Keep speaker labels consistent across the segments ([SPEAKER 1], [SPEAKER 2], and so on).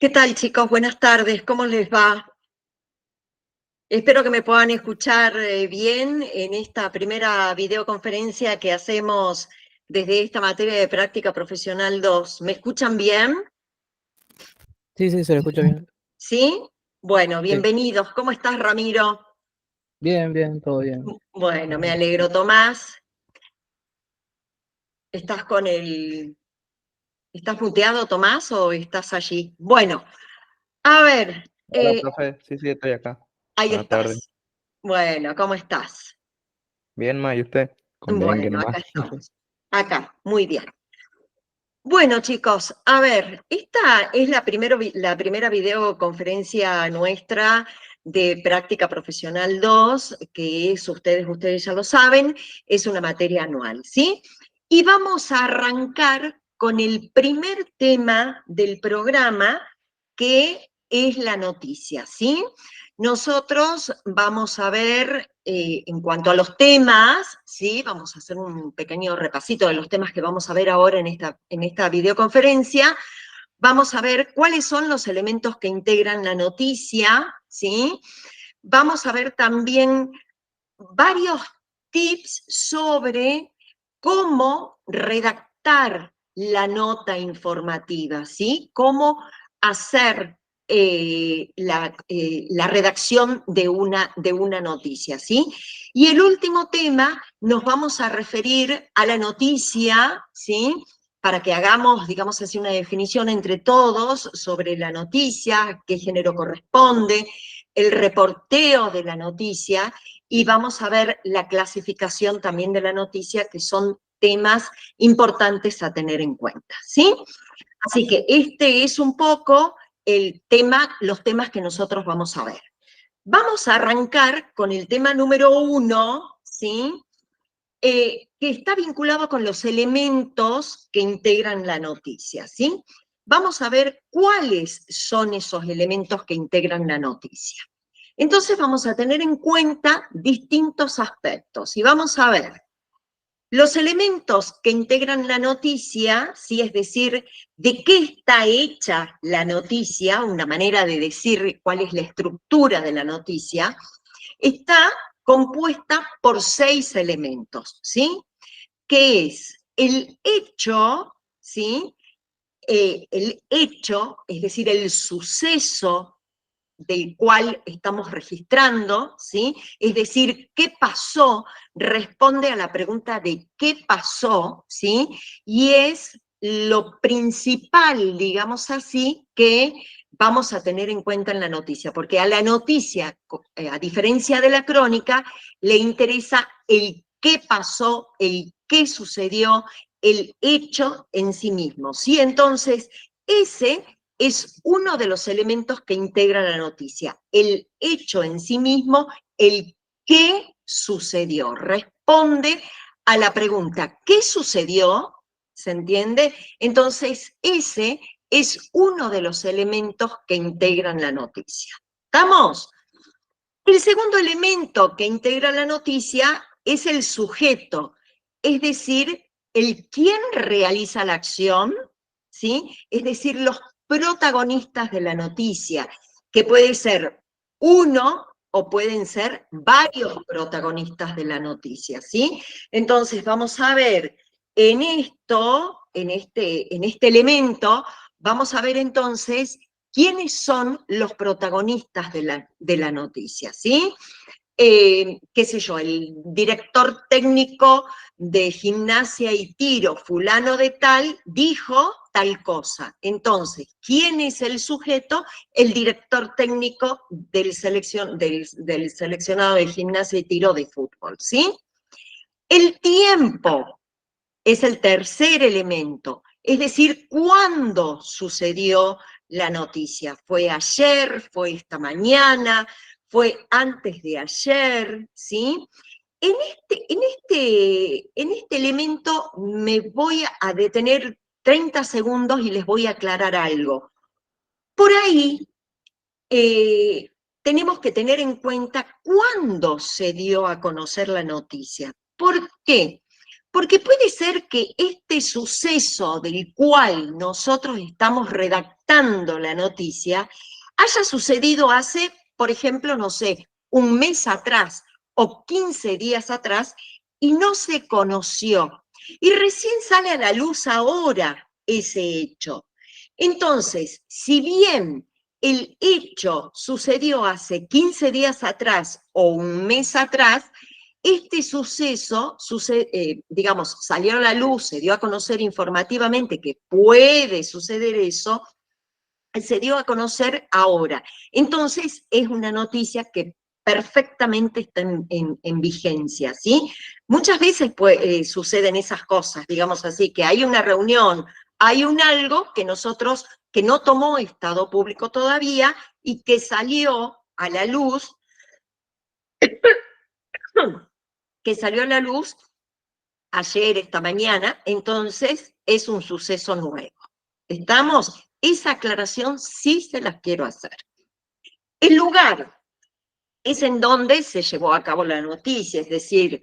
[SPEAKER 1] ¿Qué tal, chicos? Buenas tardes, ¿cómo les va? Espero que me puedan escuchar bien en esta primera videoconferencia que hacemos desde esta materia de práctica profesional 2. ¿Me escuchan bien?
[SPEAKER 2] Sí, sí, se lo escucha bien.
[SPEAKER 1] ¿Sí? Bueno,
[SPEAKER 2] Sí,
[SPEAKER 1] bienvenidos. ¿Cómo estás, Ramiro?
[SPEAKER 2] bien, bien, todo bien.
[SPEAKER 1] Bueno, me
[SPEAKER 2] Ujú.
[SPEAKER 1] alegro. Tomás, ¿estás con el... ¿Estás muteado, Tomás, o estás allí? Bueno, a ver,
[SPEAKER 3] Hola, profe. Sí, sí, estoy acá.
[SPEAKER 1] ahí
[SPEAKER 3] Buenas tardes.
[SPEAKER 1] estás. Bueno, ¿cómo estás?
[SPEAKER 3] Bien, ma, ¿y usted? Con dengue
[SPEAKER 1] Bueno, acá
[SPEAKER 3] nomás.
[SPEAKER 1] estamos. Acá, muy bien. Bueno, chicos, a ver, esta es la primera videoconferencia nuestra de Práctica Profesional 2, que es, ustedes ya lo saben, es una materia anual, ¿sí? Y vamos a arrancar con el primer tema del programa, que es la noticia, ¿sí? Nosotros vamos a ver, en cuanto a los temas, ¿sí? Vamos a hacer un pequeño repasito de los temas que vamos a ver ahora en esta videoconferencia. Vamos a ver cuáles son los elementos que integran la noticia, ¿sí? Vamos a ver también varios tips sobre cómo redactar la nota informativa, ¿sí? Cómo hacer la redacción de una noticia, ¿sí? Y el último tema, nos vamos a referir a la noticia, ¿sí? Para que hagamos, digamos así, una definición entre todos sobre la noticia, qué género corresponde, el reporteo de la noticia, y vamos a ver la clasificación también de la noticia, que son temas importantes a tener en cuenta, ¿sí? Así que este es un poco los temas que nosotros vamos a ver. Vamos a arrancar con el tema número 1, ¿sí? Que está vinculado con los elementos que integran la noticia, ¿sí? Vamos a ver cuáles son esos elementos que integran la noticia. Entonces vamos a tener en cuenta distintos aspectos y vamos a ver los elementos que integran la noticia, ¿sí? Es decir, de qué está hecha la noticia, una manera de decir cuál es la estructura de la noticia, está compuesta por 6 elementos, ¿sí? Que es el hecho, ¿sí? El hecho, es decir, el suceso del cual estamos registrando, ¿sí? Es decir, ¿qué pasó? Responde a la pregunta de ¿qué pasó? ¿Sí? Y es lo principal, digamos así, que vamos a tener en cuenta en la noticia, porque a la noticia, a diferencia de la crónica, le interesa el qué pasó, el qué sucedió, el hecho en sí mismo, ¿sí? Entonces, ese es uno de los elementos que integran la noticia, el hecho en sí mismo, el qué sucedió. Responde a la pregunta, ¿qué sucedió? ¿Se entiende? Entonces, ese es uno de los elementos que integran la noticia. ¿Estamos? El segundo elemento que integra la noticia es el sujeto, es decir, el quién realiza la acción, ¿sí? Es decir, los protagonistas de la noticia, que puede ser uno o pueden ser varios protagonistas de la noticia, ¿sí? Entonces, vamos a ver en esto, en este elemento, vamos a ver entonces quiénes son los protagonistas de la noticia, ¿sí? Qué sé yo, el director técnico de gimnasia y tiro, fulano de tal, dijo tal cosa. Entonces, ¿quién es el sujeto? El director técnico del seleccionado de gimnasia y tiro de fútbol, ¿sí? El tiempo es el tercer elemento, es decir, ¿cuándo sucedió la noticia? ¿Fue ayer? ¿Fue esta mañana? ¿Fue antes de ayer? ¿Sí? En este elemento me voy a detener 30 segundos y les voy a aclarar algo. Por ahí eh, tenemos que tener en cuenta cuándo se dio a conocer la noticia. ¿Por qué? Porque puede ser que este suceso del cual nosotros estamos redactando la noticia haya sucedido hace, por ejemplo, no sé, un mes atrás o 15 días atrás y no se conoció. Y recién sale a la luz ahora ese hecho. Entonces, si bien el hecho sucedió hace 15 días atrás o un mes atrás, este suceso, digamos, salió a la luz, se dio a conocer informativamente que puede suceder eso, se dio a conocer ahora. Entonces, es una noticia que perfectamente está en vigencia, ¿sí? Muchas veces pues, suceden esas cosas, digamos así, que hay una reunión, hay un algo que nosotros, que no tomó estado público todavía y que salió a la luz, ayer, esta mañana, entonces es un suceso nuevo. ¿Estamos? Esa aclaración sí se las quiero hacer. El lugar es en donde se llevó a cabo la noticia, es decir,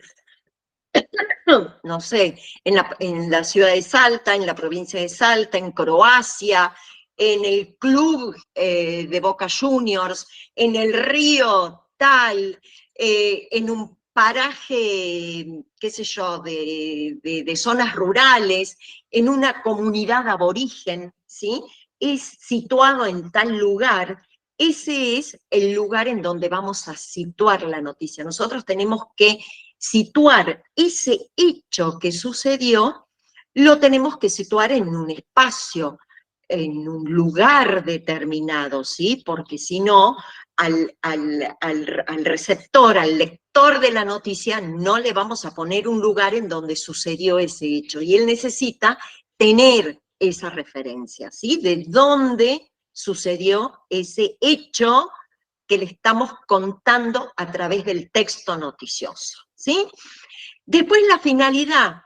[SPEAKER 1] no sé, en la ciudad de Salta, en la provincia de Salta, en Croacia, en el club de Boca Juniors, en el río tal, en un paraje, qué sé yo, de zonas rurales, en una comunidad aborigen, ¿sí? Es situado en tal lugar. Ese es el lugar en donde vamos a situar la noticia. Nosotros tenemos que situar ese hecho que sucedió, lo tenemos que situar en un espacio, en un lugar determinado, ¿sí? Porque si no, al receptor, al lector de la noticia, no le vamos a poner un lugar en donde sucedió ese hecho. Y él necesita tener esa referencia, ¿sí? De dónde sucedió ese hecho que le estamos contando a través del texto noticioso, ¿sí? Después la finalidad,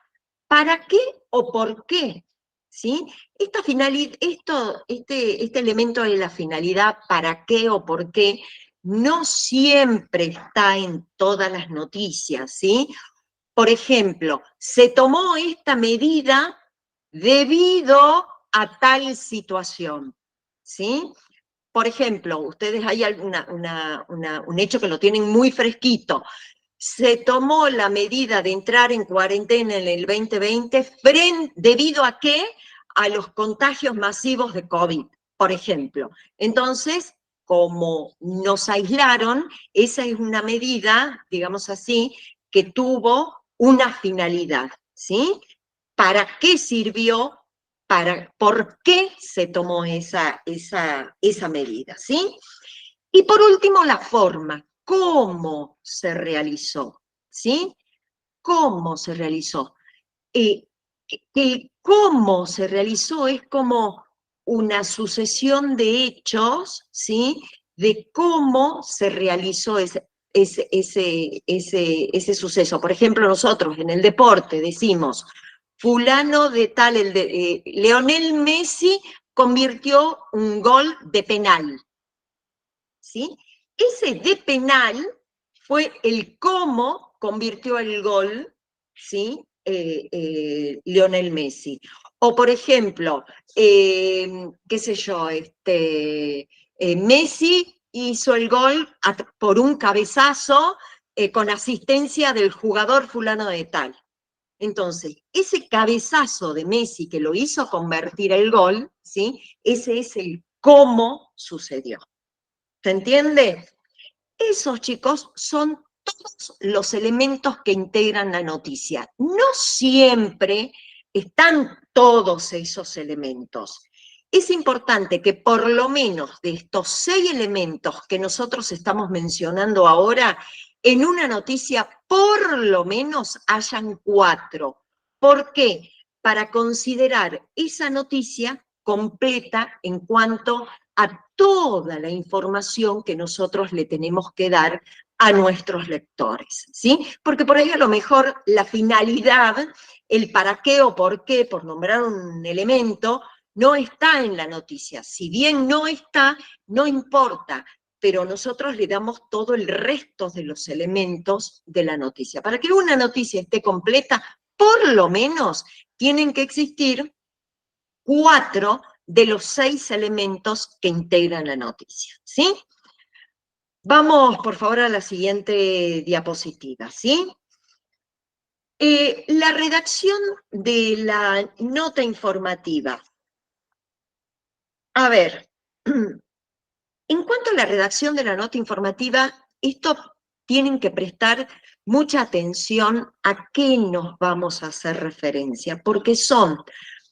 [SPEAKER 1] ¿para qué o por qué? ¿Sí? Este elemento de la finalidad, ¿para qué o por qué? No siempre está en todas las noticias, ¿sí? Por ejemplo, se tomó esta medida debido a tal situación, ¿sí? Por ejemplo, ustedes hay un hecho que lo tienen muy fresquito. Se tomó la medida de entrar en cuarentena en el 2020 debido a qué? A los contagios masivos de COVID, por ejemplo. Entonces, como nos aislaron, esa es una medida, digamos así, que tuvo una finalidad, ¿sí? ¿Para qué sirvió? ¿Por qué se tomó esa medida? ¿Sí? Y por último, la forma. ¿Cómo se realizó? ¿Sí? ¿Cómo se realizó? El cómo se realizó es como una sucesión de hechos, ¿sí? De cómo se realizó ese suceso. Por ejemplo, nosotros en el deporte decimos, fulano de tal, Lionel Messi convirtió un gol de penal, ¿sí? Ese de penal fue el cómo convirtió el gol, ¿sí? Lionel Messi. O por ejemplo, qué sé yo, Messi hizo el gol por un cabezazo con asistencia del jugador fulano de tal. Entonces, ese cabezazo de Messi que lo hizo convertir el gol, ¿sí? Ese es el cómo sucedió. ¿Se entiende? Esos, chicos, son todos los elementos que integran la noticia. No siempre están todos esos elementos. Es importante que por lo menos de estos 6 elementos que nosotros estamos mencionando ahora, en una noticia por lo menos hayan 4. ¿Por qué? Para considerar esa noticia completa en cuanto a toda la información que nosotros le tenemos que dar a nuestros lectores, ¿sí? Porque por ahí a lo mejor la finalidad, el para qué o por qué, por nombrar un elemento, no está en la noticia. Si bien no está, no importa, pero nosotros le damos todo el resto de los elementos de la noticia. Para que una noticia esté completa, por lo menos tienen que existir 4 de los 6 elementos que integran la noticia, ¿sí? Vamos, por favor, a la siguiente diapositiva, ¿sí? La redacción de la nota informativa. A ver, en cuanto a la redacción de la nota informativa, esto tienen que prestar mucha atención a qué nos vamos a hacer referencia, porque son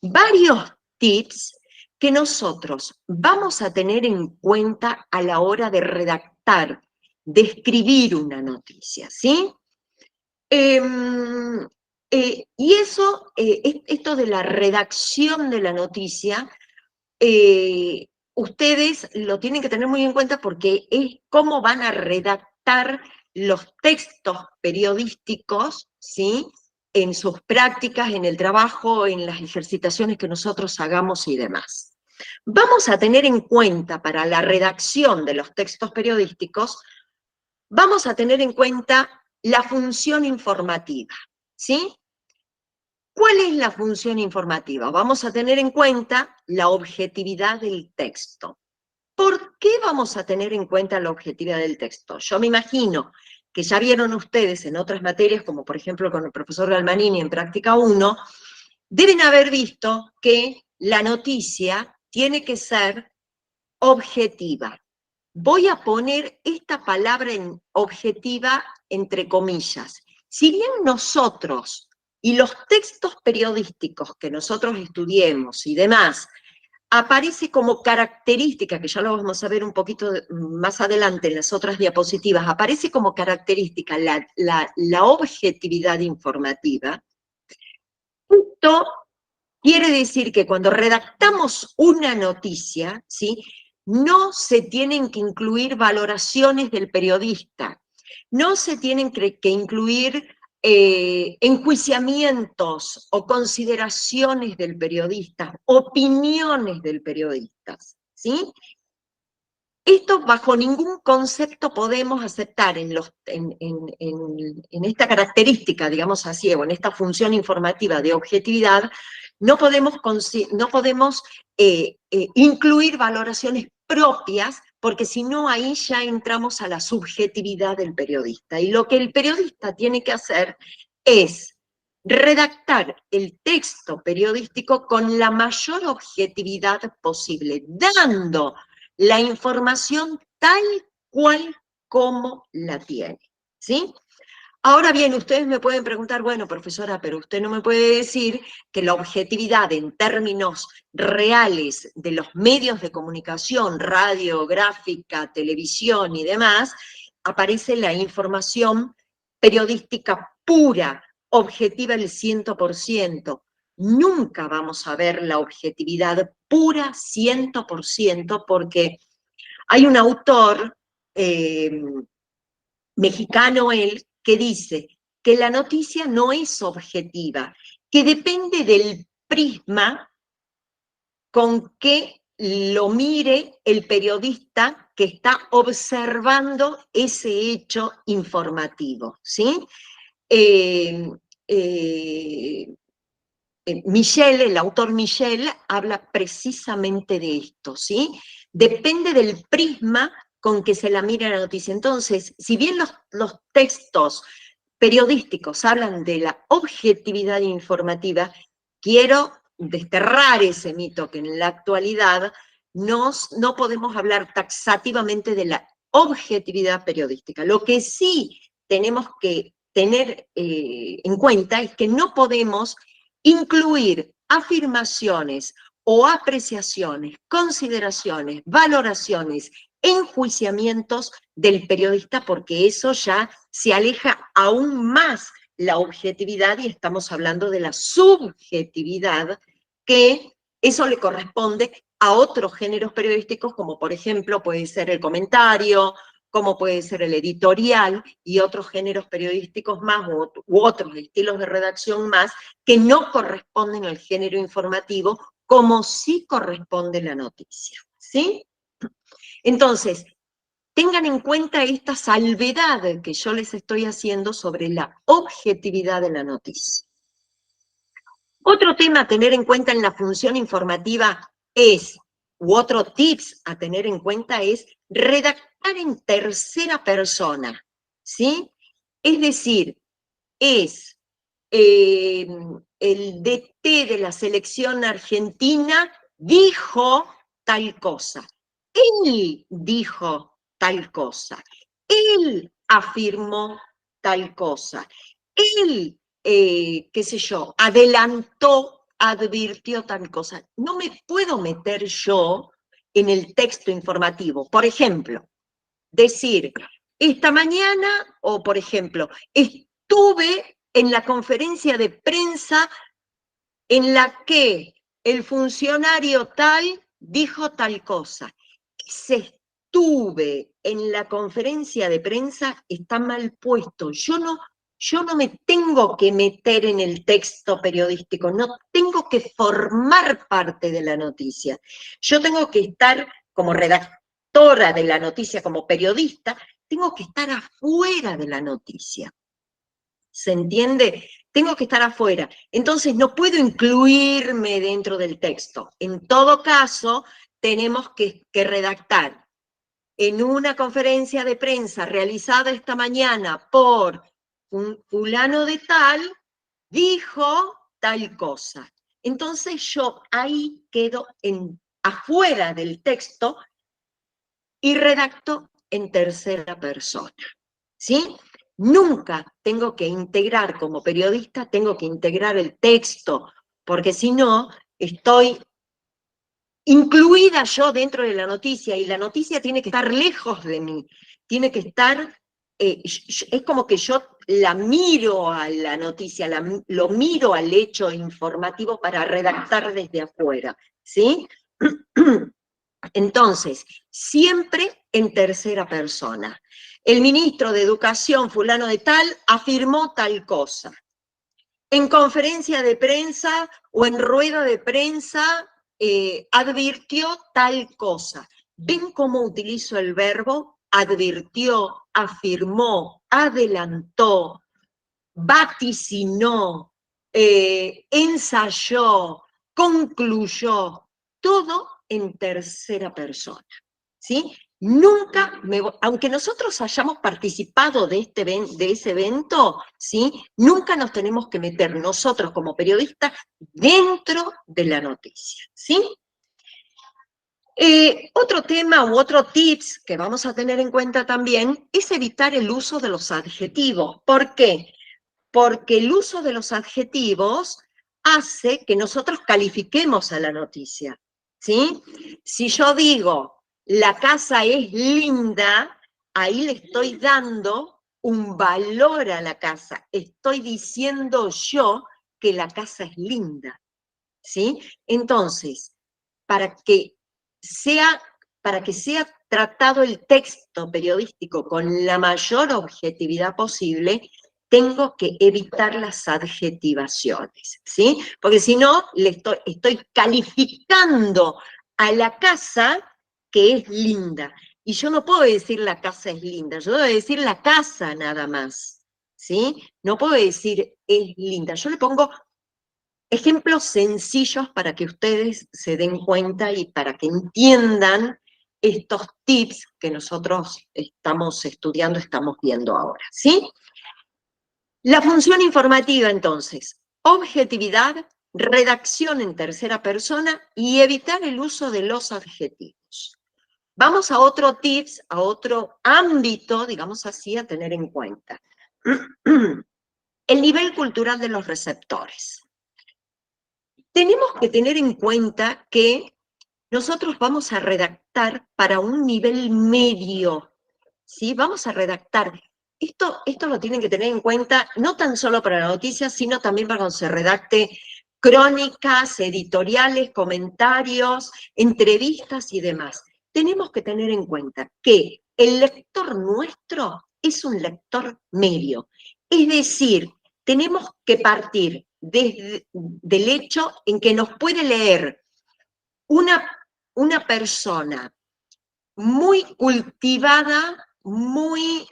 [SPEAKER 1] varios tips que nosotros vamos a tener en cuenta a la hora de redactar, de escribir una noticia, ¿sí? Y eso, esto de la redacción de la noticia, ustedes lo tienen que tener muy en cuenta porque es cómo van a redactar los textos periodísticos, ¿sí? En sus prácticas, en el trabajo, en las ejercitaciones que nosotros hagamos y demás. Vamos a tener en cuenta para la redacción de los textos periodísticos, vamos a tener en cuenta la función informativa, ¿sí? ¿Cuál es la función informativa? Vamos a tener en cuenta la objetividad del texto. ¿Por qué vamos a tener en cuenta la objetividad del texto? Yo me imagino que ya vieron ustedes en otras materias, como por ejemplo con el profesor Galmanini en Práctica 1, deben haber visto que la noticia tiene que ser objetiva. Voy a poner esta palabra en objetiva entre comillas. Si bien nosotros y los textos periodísticos que nosotros estudiemos y demás, aparece como característica, que ya lo vamos a ver un poquito más adelante en las otras diapositivas, aparece como característica la objetividad informativa, esto quiere decir que cuando redactamos una noticia, ¿sí?, no se tienen que incluir valoraciones del periodista, no se tienen que incluir enjuiciamientos o consideraciones del periodista, opiniones del periodista, ¿sí? Esto bajo ningún concepto podemos aceptar en esta característica, digamos así, o en esta función informativa de objetividad, no podemos incluir valoraciones propias, porque si no ahí ya entramos a la subjetividad del periodista. Y lo que el periodista tiene que hacer es redactar el texto periodístico con la mayor objetividad posible, dando la información tal cual como la tiene, ¿sí? Ahora bien, ustedes me pueden preguntar, bueno, profesora, pero usted no me puede decir que la objetividad en términos reales de los medios de comunicación, radio, gráfica, televisión y demás, aparece la información periodística pura, objetiva el 100%. Nunca vamos a ver la objetividad pura 100% porque hay un autor mexicano, él, que dice que la noticia no es objetiva, que depende del prisma con que lo mire el periodista que está observando ese hecho informativo, ¿sí? Michel, el autor Michel, habla precisamente de esto, ¿sí? Depende del prisma con que se la mira la noticia. Entonces, si bien los textos periodísticos hablan de la objetividad informativa, quiero desterrar ese mito que en la actualidad no podemos hablar taxativamente de la objetividad periodística. Lo que sí tenemos que tener en cuenta es que no podemos incluir afirmaciones o apreciaciones, consideraciones, valoraciones, enjuiciamientos del periodista, porque eso ya se aleja aún más la objetividad y estamos hablando de la subjetividad, que eso le corresponde a otros géneros periodísticos, como por ejemplo puede ser el comentario, como puede ser el editorial y otros géneros periodísticos más u otros estilos de redacción más que no corresponden al género informativo como sí corresponde la noticia, ¿sí? Entonces, tengan en cuenta esta salvedad que yo les estoy haciendo sobre la objetividad de la noticia. Otro tema a tener en cuenta en la función informativa es, u otro tips a tener en cuenta es redactar en tercera persona, ¿sí? Es decir, es el DT de la selección argentina dijo tal cosa. Él dijo tal cosa. Él afirmó tal cosa. Él, qué sé yo, adelantó, advirtió tal cosa. No me puedo meter yo en el texto informativo. Por ejemplo, decir, esta mañana, o por ejemplo, estuve en la conferencia de prensa en la que el funcionario tal dijo tal cosa. Ese estuve en la conferencia de prensa está mal puesto. Yo no me tengo que meter en el texto periodístico, no tengo que formar parte de la noticia. Yo tengo que estar como redactora de la noticia, como periodista, tengo que estar afuera de la noticia. ¿Se entiende? Tengo que estar afuera. Entonces no puedo incluirme dentro del texto. En todo caso, tenemos que redactar en una conferencia de prensa realizada esta mañana por un fulano de tal, dijo tal cosa. Entonces yo ahí quedo afuera del texto y redacto en tercera persona. ¿Sí? Nunca tengo que integrar, como periodista, tengo que integrar el texto, porque si no, estoy incluida yo dentro de la noticia, y la noticia tiene que estar lejos de mí, tiene que estar, es como que yo la miro a la noticia, lo miro al hecho informativo para redactar desde afuera, ¿sí? Entonces, siempre en tercera persona. El ministro de Educación, fulano de tal, afirmó tal cosa. En conferencia de prensa o en rueda de prensa advirtió tal cosa. ¿Ven cómo utilizo el verbo? Advirtió, afirmó, adelantó, vaticinó, ensayó, concluyó, todo en tercera persona, ¿sí? Nunca, aunque nosotros hayamos participado de ese evento, ¿sí? Nunca nos tenemos que meter nosotros como periodistas dentro de la noticia, ¿sí? Otro tema u otro tips que vamos a tener en cuenta también es evitar el uso de los adjetivos. ¿Por qué? Porque el uso de los adjetivos hace que nosotros califiquemos a la noticia, ¿sí? Si yo digo, la casa es linda, ahí le estoy dando un valor a la casa, estoy diciendo yo que la casa es linda, ¿sí? Entonces, para que sea, para que sea tratado el texto periodístico con la mayor objetividad posible, tengo que evitar las adjetivaciones, ¿sí? Porque si no, estoy calificando a la casa que es linda. Y yo no puedo decir la casa es linda, yo debo decir la casa nada más, ¿sí? No puedo decir es linda, yo le pongo ejemplos sencillos para que ustedes se den cuenta y para que entiendan estos tips que nosotros estamos estudiando, estamos viendo ahora, ¿sí? La función informativa, entonces, objetividad, redacción en tercera persona y evitar el uso de los adjetivos. Vamos a otro tips, a otro ámbito, digamos así, a tener en cuenta. El nivel cultural de los receptores. Tenemos que tener en cuenta que nosotros vamos a redactar para un nivel medio, ¿sí? Vamos a redactar. Esto lo tienen que tener en cuenta no tan solo para la noticia, sino también para cuando se redacte crónicas, editoriales, comentarios, entrevistas y demás. Tenemos que tener en cuenta que el lector nuestro es un lector medio. Es decir, tenemos que partir del hecho en que nos puede leer una persona muy cultivada, muy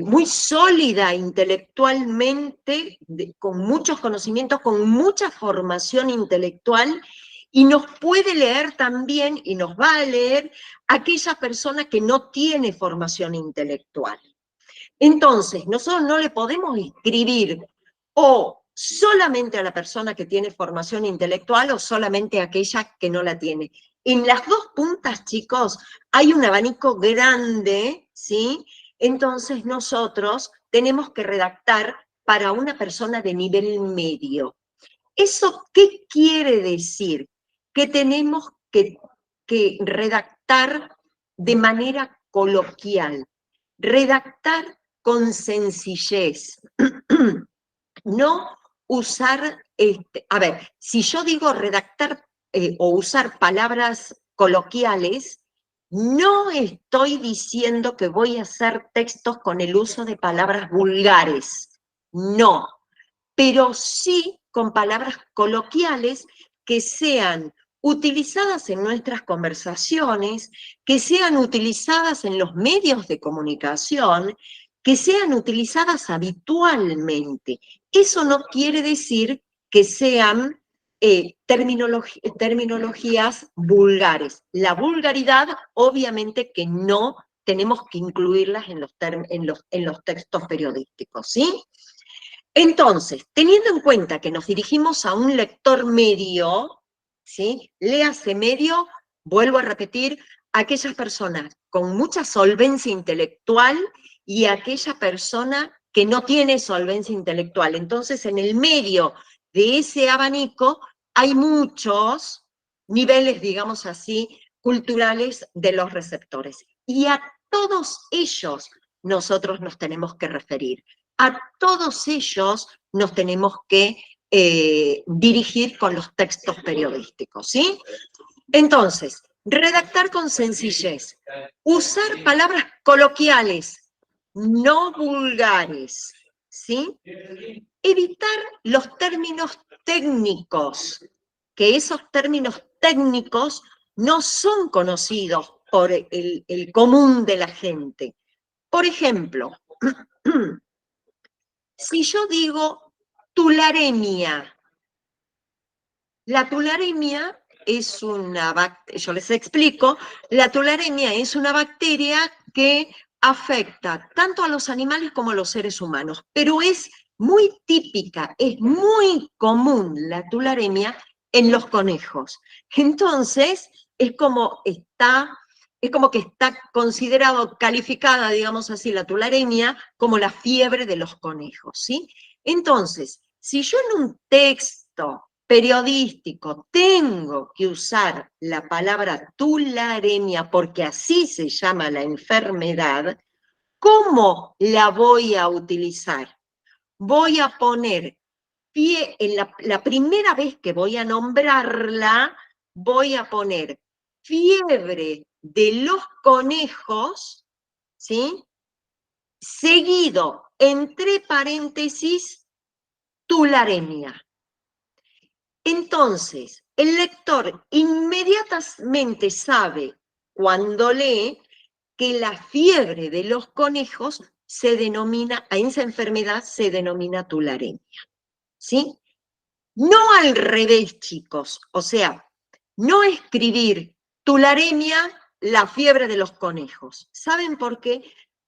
[SPEAKER 1] muy sólida intelectualmente, con muchos conocimientos, con mucha formación intelectual, y nos puede leer también, y nos va a leer, aquella persona que no tiene formación intelectual. Entonces, nosotros no le podemos escribir o solamente a la persona que tiene formación intelectual o solamente a aquella que no la tiene. En las dos puntas, chicos, hay un abanico grande, ¿sí? Entonces nosotros tenemos que redactar para una persona de nivel medio. ¿Eso qué quiere decir? Que tenemos que redactar de manera coloquial, redactar con sencillez, no usar, a ver, si yo digo redactar o usar palabras coloquiales, no estoy diciendo que voy a hacer textos con el uso de palabras vulgares, no, pero sí con palabras coloquiales que sean utilizadas en nuestras conversaciones, que sean utilizadas en los medios de comunicación, que sean utilizadas habitualmente. Eso no quiere decir que sean terminologías vulgares. La vulgaridad, obviamente que no tenemos que incluirlas en los textos periodísticos, ¿sí? Entonces, teniendo en cuenta que nos dirigimos a un lector medio, ¿sí? Léase medio, vuelvo a repetir, aquellas personas con mucha solvencia intelectual y aquella persona que no tiene solvencia intelectual. Entonces, en el medio de ese abanico hay muchos niveles, digamos así, culturales de los receptores. Y a todos ellos nosotros nos tenemos que referir. A todos ellos nos tenemos que dirigir con los textos periodísticos, ¿sí? Entonces, redactar con sencillez, usar palabras coloquiales, no vulgares, ¿sí? Evitar los términos técnicos, que esos términos técnicos no son conocidos por el común de la gente. Por ejemplo, si yo digo tularemia, la tularemia es una bacteria, yo les explico, la tularemia es una bacteria que afecta tanto a los animales como a los seres humanos, pero es muy típica, es muy común la tularemia en los conejos. Entonces, es como que está considerado, calificada, digamos así, la tularemia como la fiebre de los conejos, ¿sí? Entonces, si yo en un texto periodístico tengo que usar la palabra tularemia porque así se llama la enfermedad, ¿cómo la voy a utilizar? Voy a poner pie, en la primera vez que voy a nombrarla, voy a poner fiebre de los conejos, ¿sí? Seguido, entre paréntesis, tularemia. Entonces, el lector inmediatamente sabe, cuando lee, que la fiebre de los conejos se denomina, a esa enfermedad se denomina tularemia, ¿sí? No al revés, chicos, o sea, no escribir tularemia, la fiebre de los conejos. ¿Saben por qué?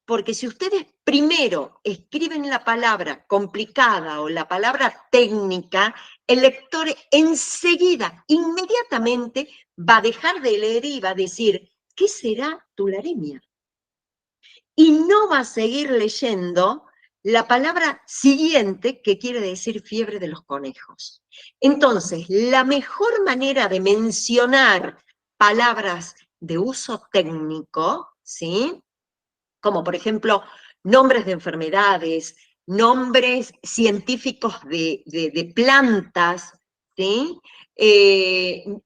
[SPEAKER 1] Porque si ustedes primero escriben la palabra complicada o la palabra técnica, el lector enseguida, inmediatamente, va a dejar de leer y va a decir, ¿qué será tularemia? Y no va a seguir leyendo la palabra siguiente, que quiere decir fiebre de los conejos. Entonces, la mejor manera de mencionar palabras de uso técnico, ¿sí? Como por ejemplo, nombres de enfermedades, nombres científicos de plantas, ¿sí? Qué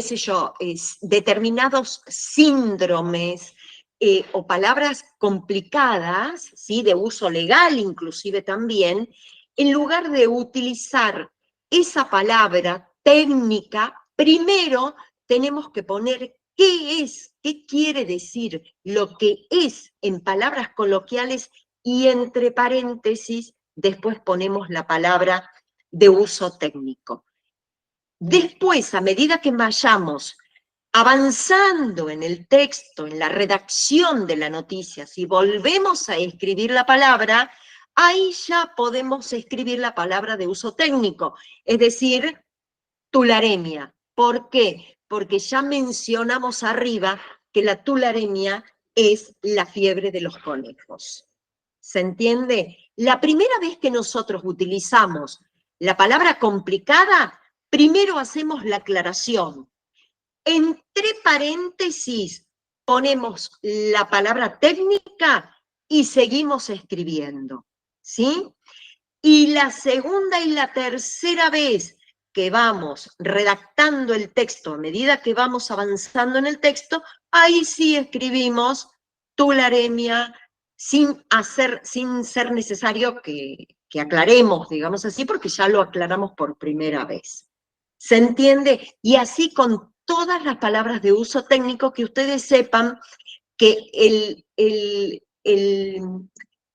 [SPEAKER 1] sé yo, determinados síndromes, o palabras complicadas, ¿sí? De uso legal inclusive también, en lugar de utilizar esa palabra técnica, primero tenemos que poner qué es, qué quiere decir lo que es en palabras coloquiales y entre paréntesis después ponemos la palabra de uso técnico. Después, a medida que vayamos avanzando en el texto, en la redacción de la noticia, si volvemos a escribir la palabra, ahí ya podemos escribir la palabra de uso técnico, es decir, tularemia. ¿Por qué? Porque ya mencionamos arriba que la tularemia es la fiebre de los conejos. ¿Se entiende? La primera vez que nosotros utilizamos la palabra complicada, primero hacemos la aclaración. Entre paréntesis ponemos la palabra técnica y seguimos escribiendo, ¿sí? Y la segunda y la tercera vez que vamos redactando el texto, a medida que vamos avanzando en el texto, ahí sí escribimos tularemia, sin ser necesario que aclaremos, digamos así, porque ya lo aclaramos por primera vez. ¿Se entiende? Y así con todas las palabras de uso técnico, que ustedes sepan que el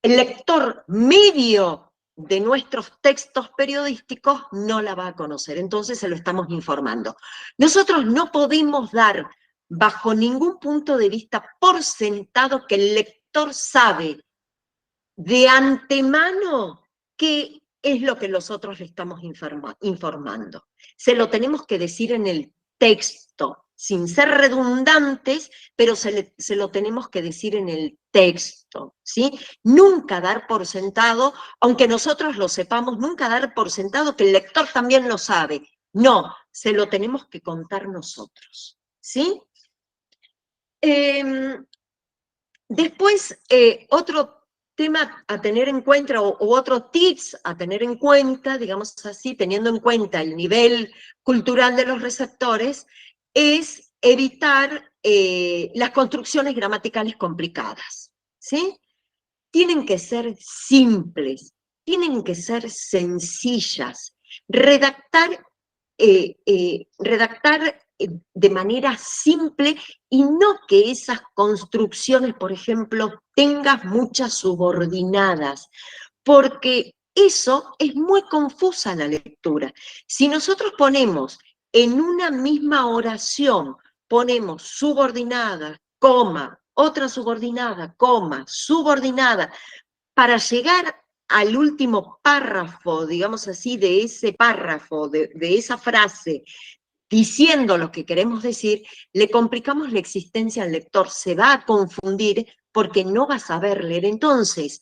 [SPEAKER 1] lector medio de nuestros textos periodísticos no la va a conocer, entonces se lo estamos informando. Nosotros no podemos dar bajo ningún punto de vista por sentado que el lector sabe de antemano qué es lo que nosotros le estamos informando. Se lo tenemos que decir en el texto, sin ser redundantes, pero se lo tenemos que decir en el texto, ¿sí? Nunca dar por sentado, aunque nosotros lo sepamos, nunca dar por sentado que el lector también lo sabe. No, se lo tenemos que contar nosotros, ¿sí? Después, otro tema a tener en cuenta, o otro tips a tener en cuenta, digamos así, teniendo en cuenta el nivel cultural de los receptores, es evitar las construcciones gramaticales complicadas, ¿sí? Tienen que ser simples, tienen que ser sencillas. Redactar de manera simple y no que esas construcciones, por ejemplo, tengan muchas subordinadas, porque eso es muy confusa la lectura. Si nosotros ponemos en una misma oración, ponemos subordinada, coma, otra subordinada, coma, subordinada, para llegar al último párrafo, digamos así, de ese párrafo, de esa frase, diciendo lo que queremos decir, le complicamos la existencia al lector, se va a confundir porque no va a saber leer, entonces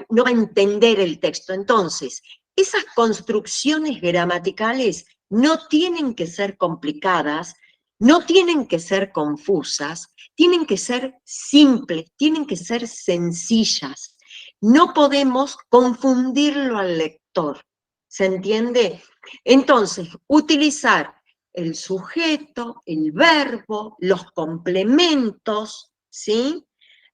[SPEAKER 1] no va a entender el texto. Entonces, esas construcciones gramaticales no tienen que ser complicadas, no tienen que ser confusas, tienen que ser simples, tienen que ser sencillas. No podemos confundirlo al lector, ¿se entiende? Entonces, utilizar el sujeto, el verbo, los complementos, ¿sí?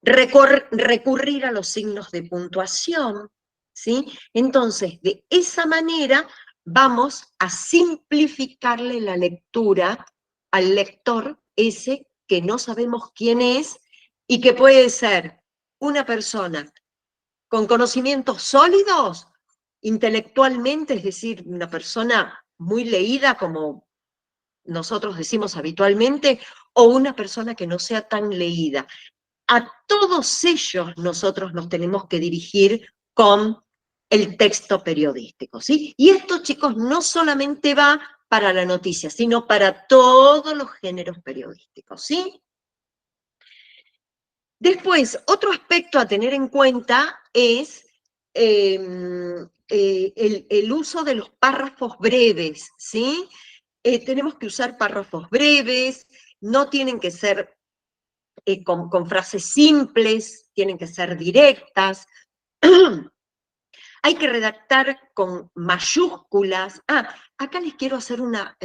[SPEAKER 1] Recurrir a los signos de puntuación, ¿sí? Entonces, de esa manera vamos a simplificarle la lectura al lector ese que no sabemos quién es y que puede ser una persona con conocimientos sólidos intelectualmente, es decir, una persona muy leída como nosotros decimos habitualmente, o una persona que no sea tan leída. A todos ellos nosotros nos tenemos que dirigir con el texto periodístico, ¿sí? Y esto, chicos, no solamente va para la noticia, sino para todos los géneros periodísticos, ¿sí? Después, otro aspecto a tener en cuenta es el uso de los párrafos breves, ¿sí? Tenemos que usar párrafos breves, no tienen que ser con frases simples, tienen que ser directas. Hay que redactar con mayúsculas. Acá les quiero hacer una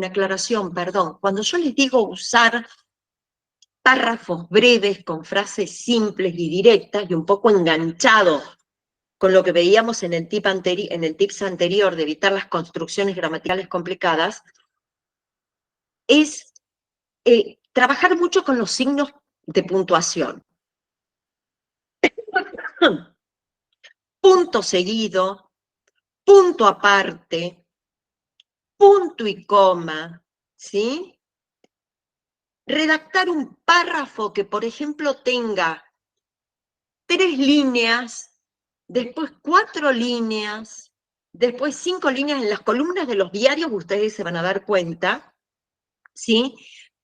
[SPEAKER 1] aclaración, perdón. Cuando yo les digo usar párrafos breves con frases simples y directas y un poco enganchado con lo que veíamos en el tips anterior de evitar las construcciones gramaticales complicadas, es trabajar mucho con los signos de puntuación. Punto seguido, punto aparte, punto y coma, ¿sí? Redactar un párrafo que, por ejemplo, tenga 3 líneas, después 4 líneas, después 5 líneas en las columnas de los diarios, ustedes se van a dar cuenta, ¿sí?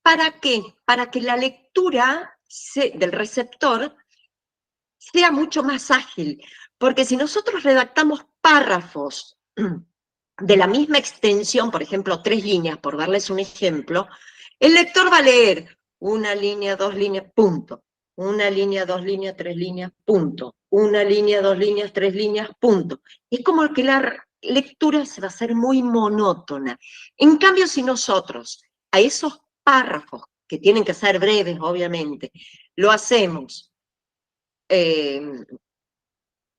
[SPEAKER 1] ¿Para qué? Para que la lectura del receptor sea mucho más ágil, porque si nosotros redactamos párrafos de la misma extensión, por ejemplo, 3 líneas, por darles un ejemplo, el lector va a leer 1 línea, 2 líneas, punto. 1 línea, 2 líneas, 3 líneas, punto. 1 línea, 2 líneas, 3 líneas, punto. Es como que la lectura se va a hacer muy monótona. En cambio, si nosotros a esos párrafos, que tienen que ser breves, obviamente, lo hacemos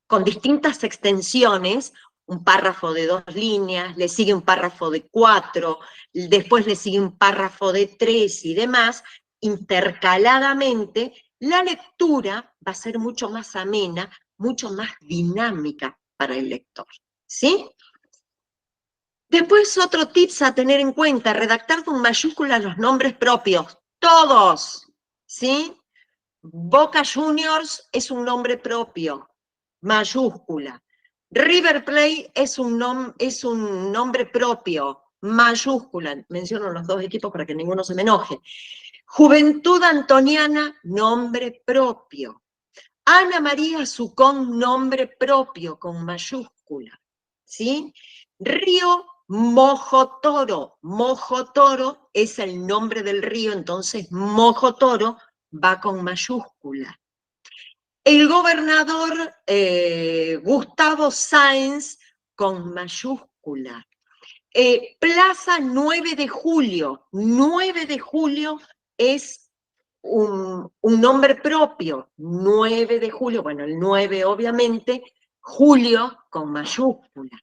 [SPEAKER 1] con distintas extensiones, un párrafo de 2 líneas, le sigue un párrafo de 4, después le sigue un párrafo de 3 y demás, intercaladamente, la lectura va a ser mucho más amena, mucho más dinámica para el lector, ¿sí? Después otro tips a tener en cuenta, redactar con mayúsculas los nombres propios, todos, ¿sí? Boca Juniors es un nombre propio, mayúscula. River Plate es un nombre propio, mayúscula. Menciono los 2 equipos para que ninguno se me enoje. Juventud Antoniana, nombre propio. Ana María Sucón, nombre propio, con mayúscula. ¿Sí? Río Mojotoro. Mojotoro es el nombre del río, entonces Mojotoro va con mayúscula. El gobernador Gustavo Sáenz con mayúscula. Plaza 9 de Julio. 9 de Julio es un nombre propio. 9 de julio, bueno, el 9 obviamente, Julio con mayúscula.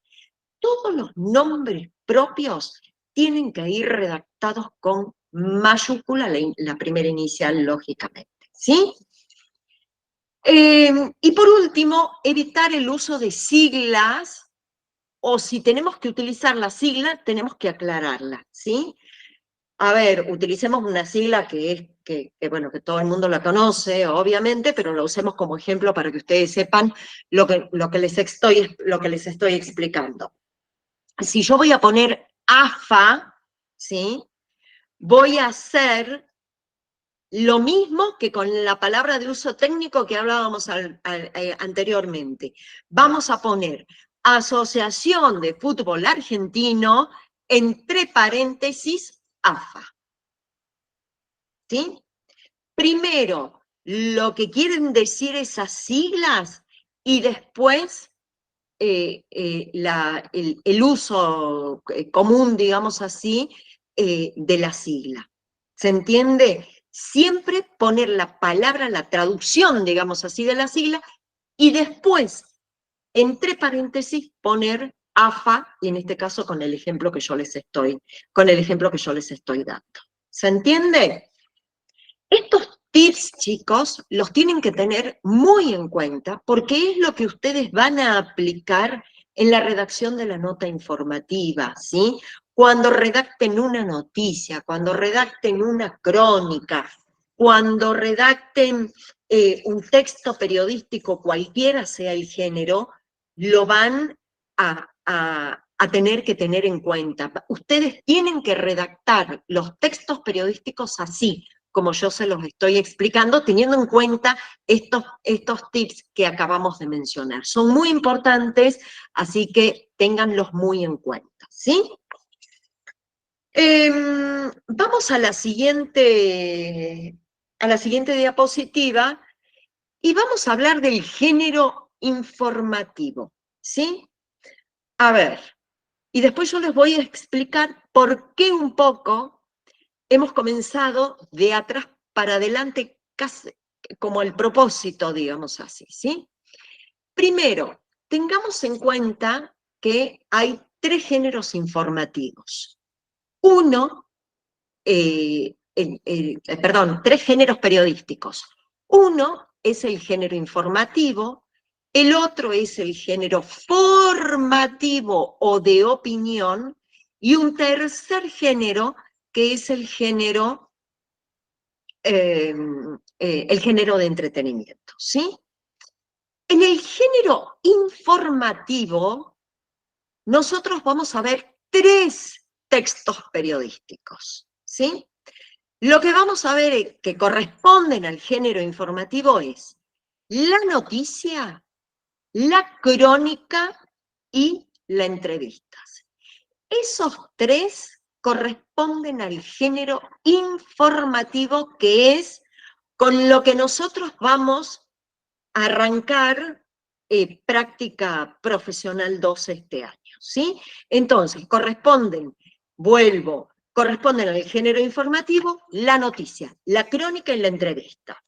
[SPEAKER 1] Todos los nombres propios tienen que ir redactados con mayúscula, la primera inicial, lógicamente, ¿sí? Y por último, evitar el uso de siglas, o si tenemos que utilizar la sigla, tenemos que aclararla, ¿sí? A ver, utilicemos una sigla que todo el mundo la conoce, obviamente, pero la usemos como ejemplo para que ustedes sepan lo que les estoy explicando. Si yo voy a poner AFA, ¿sí? Voy a hacer lo mismo que con la palabra de uso técnico que hablábamos anteriormente. Vamos a poner Asociación de Fútbol Argentino, entre paréntesis, AFA. ¿Sí? Primero, lo que quieren decir esas siglas y después el uso común, digamos así, de la sigla. ¿Se entiende? Siempre poner la palabra, la traducción, digamos así, de la sigla, y después, entre paréntesis, poner AFA, y en este caso con el ejemplo que yo les estoy dando. ¿Se entiende? Estos tips, chicos, los tienen que tener muy en cuenta porque es lo que ustedes van a aplicar en la redacción de la nota informativa, ¿sí? Cuando redacten una noticia, cuando redacten una crónica, cuando redacten un texto periodístico, cualquiera sea el género, lo van a tener que tener en cuenta. Ustedes tienen que redactar los textos periodísticos así, como yo se los estoy explicando, teniendo en cuenta estos tips que acabamos de mencionar. Son muy importantes, así que ténganlos muy en cuenta, ¿sí? Vamos a la siguiente diapositiva y vamos a hablar del género informativo, ¿sí? A ver, y después yo les voy a explicar por qué un poco hemos comenzado de atrás para adelante, casi como el propósito, digamos así, ¿sí? Primero, tengamos en cuenta que hay 3 géneros informativos. Uno tres géneros periodísticos. Uno es el género informativo, el otro es el género formativo o de opinión, y un tercer género que es el género de entretenimiento, ¿sí? En el género informativo, nosotros vamos a ver 3 textos periodísticos, ¿sí? Lo que vamos a ver que corresponden al género informativo es la noticia, la crónica y la entrevista. Esos 3 corresponden al género informativo, que es con lo que nosotros vamos a arrancar práctica profesional 2 este año, ¿sí? Entonces, corresponden al género informativo la noticia, la crónica y la entrevista.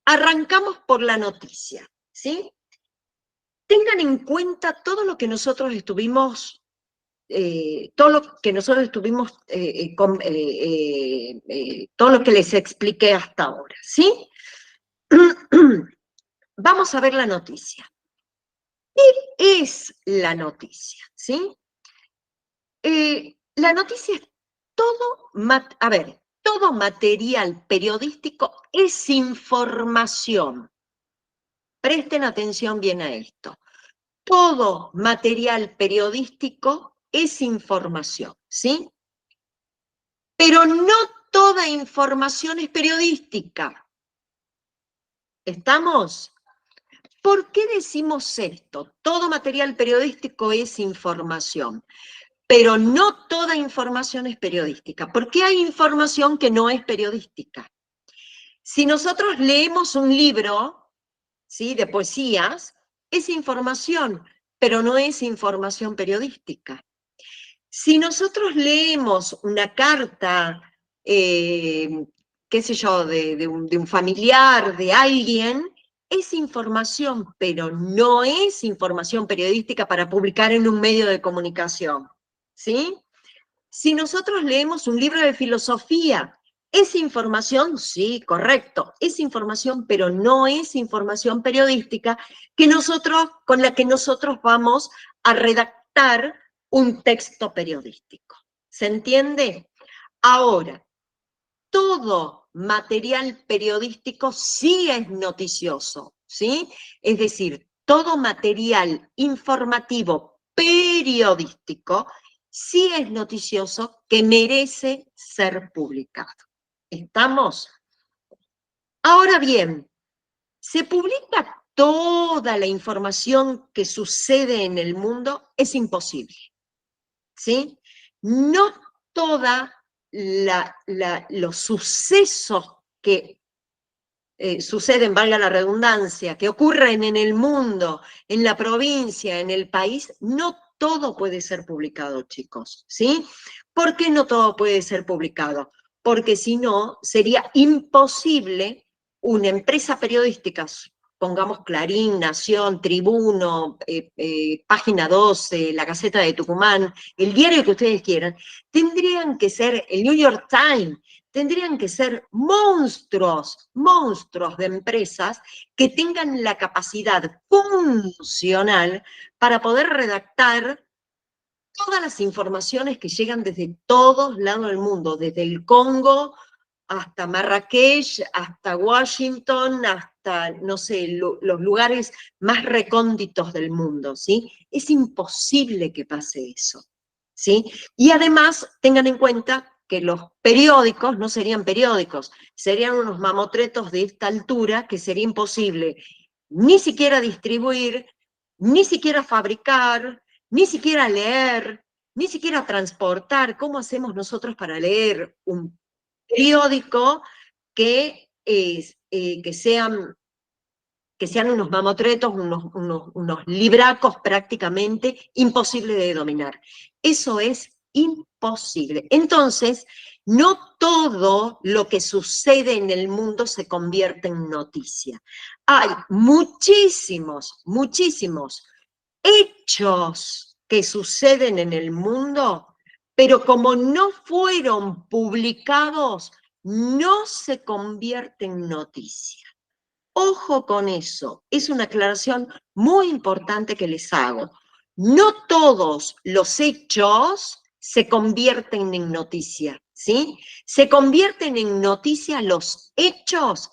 [SPEAKER 1] Arrancamos por la noticia, ¿sí? Tengan en cuenta todo lo que nosotros estuvimos todo lo que les expliqué hasta ahora, ¿sí? Vamos a ver la noticia. ¿Qué es la noticia? ¿Sí? La noticia es todo material periodístico es información. Presten atención bien a esto. Todo material periodístico es información, ¿sí? Pero no toda información es periodística. ¿Estamos? ¿Por qué decimos esto? Todo material periodístico es información, pero no toda información es periodística. ¿Por qué hay información que no es periodística? Si nosotros leemos un libro, ¿sí?, de poesías, es información, pero no es información periodística. Si nosotros leemos una carta, qué sé yo, de un familiar, de alguien, es información, pero no es información periodística para publicar en un medio de comunicación, ¿sí? Si nosotros leemos un libro de filosofía, ¿es información? Sí, correcto, es información, pero no es información periodística con la que nosotros vamos a redactar un texto periodístico. ¿Se entiende? Ahora, todo material periodístico sí es noticioso, ¿sí? Es decir, todo material informativo periodístico sí es noticioso que merece ser publicado. ¿Estamos? Ahora bien, ¿se publica toda la información que sucede en el mundo? Es imposible, ¿sí? No toda los sucesos que suceden, valga la redundancia, que ocurren en el mundo, en la provincia, en el país, no todo puede ser publicado, chicos, ¿sí? ¿Por qué no todo puede ser publicado? Porque si no, sería imposible una empresa periodística, pongamos Clarín, Nación, Tribuno, Página 12, La Gaceta de Tucumán, el diario que ustedes quieran, tendrían que ser el New York Times, tendrían que ser monstruos de empresas que tengan la capacidad funcional para poder redactar todas las informaciones que llegan desde todos lados del mundo, desde el Congo hasta Marrakech, hasta Washington, hasta, no sé, los lugares más recónditos del mundo, ¿sí? Es imposible que pase eso, ¿sí? Y además, tengan en cuenta que los periódicos no serían periódicos, serían unos mamotretos de esta altura que sería imposible ni siquiera distribuir, ni siquiera fabricar, ni siquiera leer, ni siquiera transportar. ¿Cómo hacemos nosotros para leer un periódico que sean unos mamotretos, unos libracos prácticamente imposible de dominar? Eso es imposible. Entonces, no todo lo que sucede en el mundo se convierte en noticia. Hay muchísimos hechos que suceden en el mundo, pero como no fueron publicados, no se convierte en noticia. Ojo con eso, es una aclaración muy importante que les hago. No todos los hechos se convierten en noticia, ¿sí? Se convierten en noticia los hechos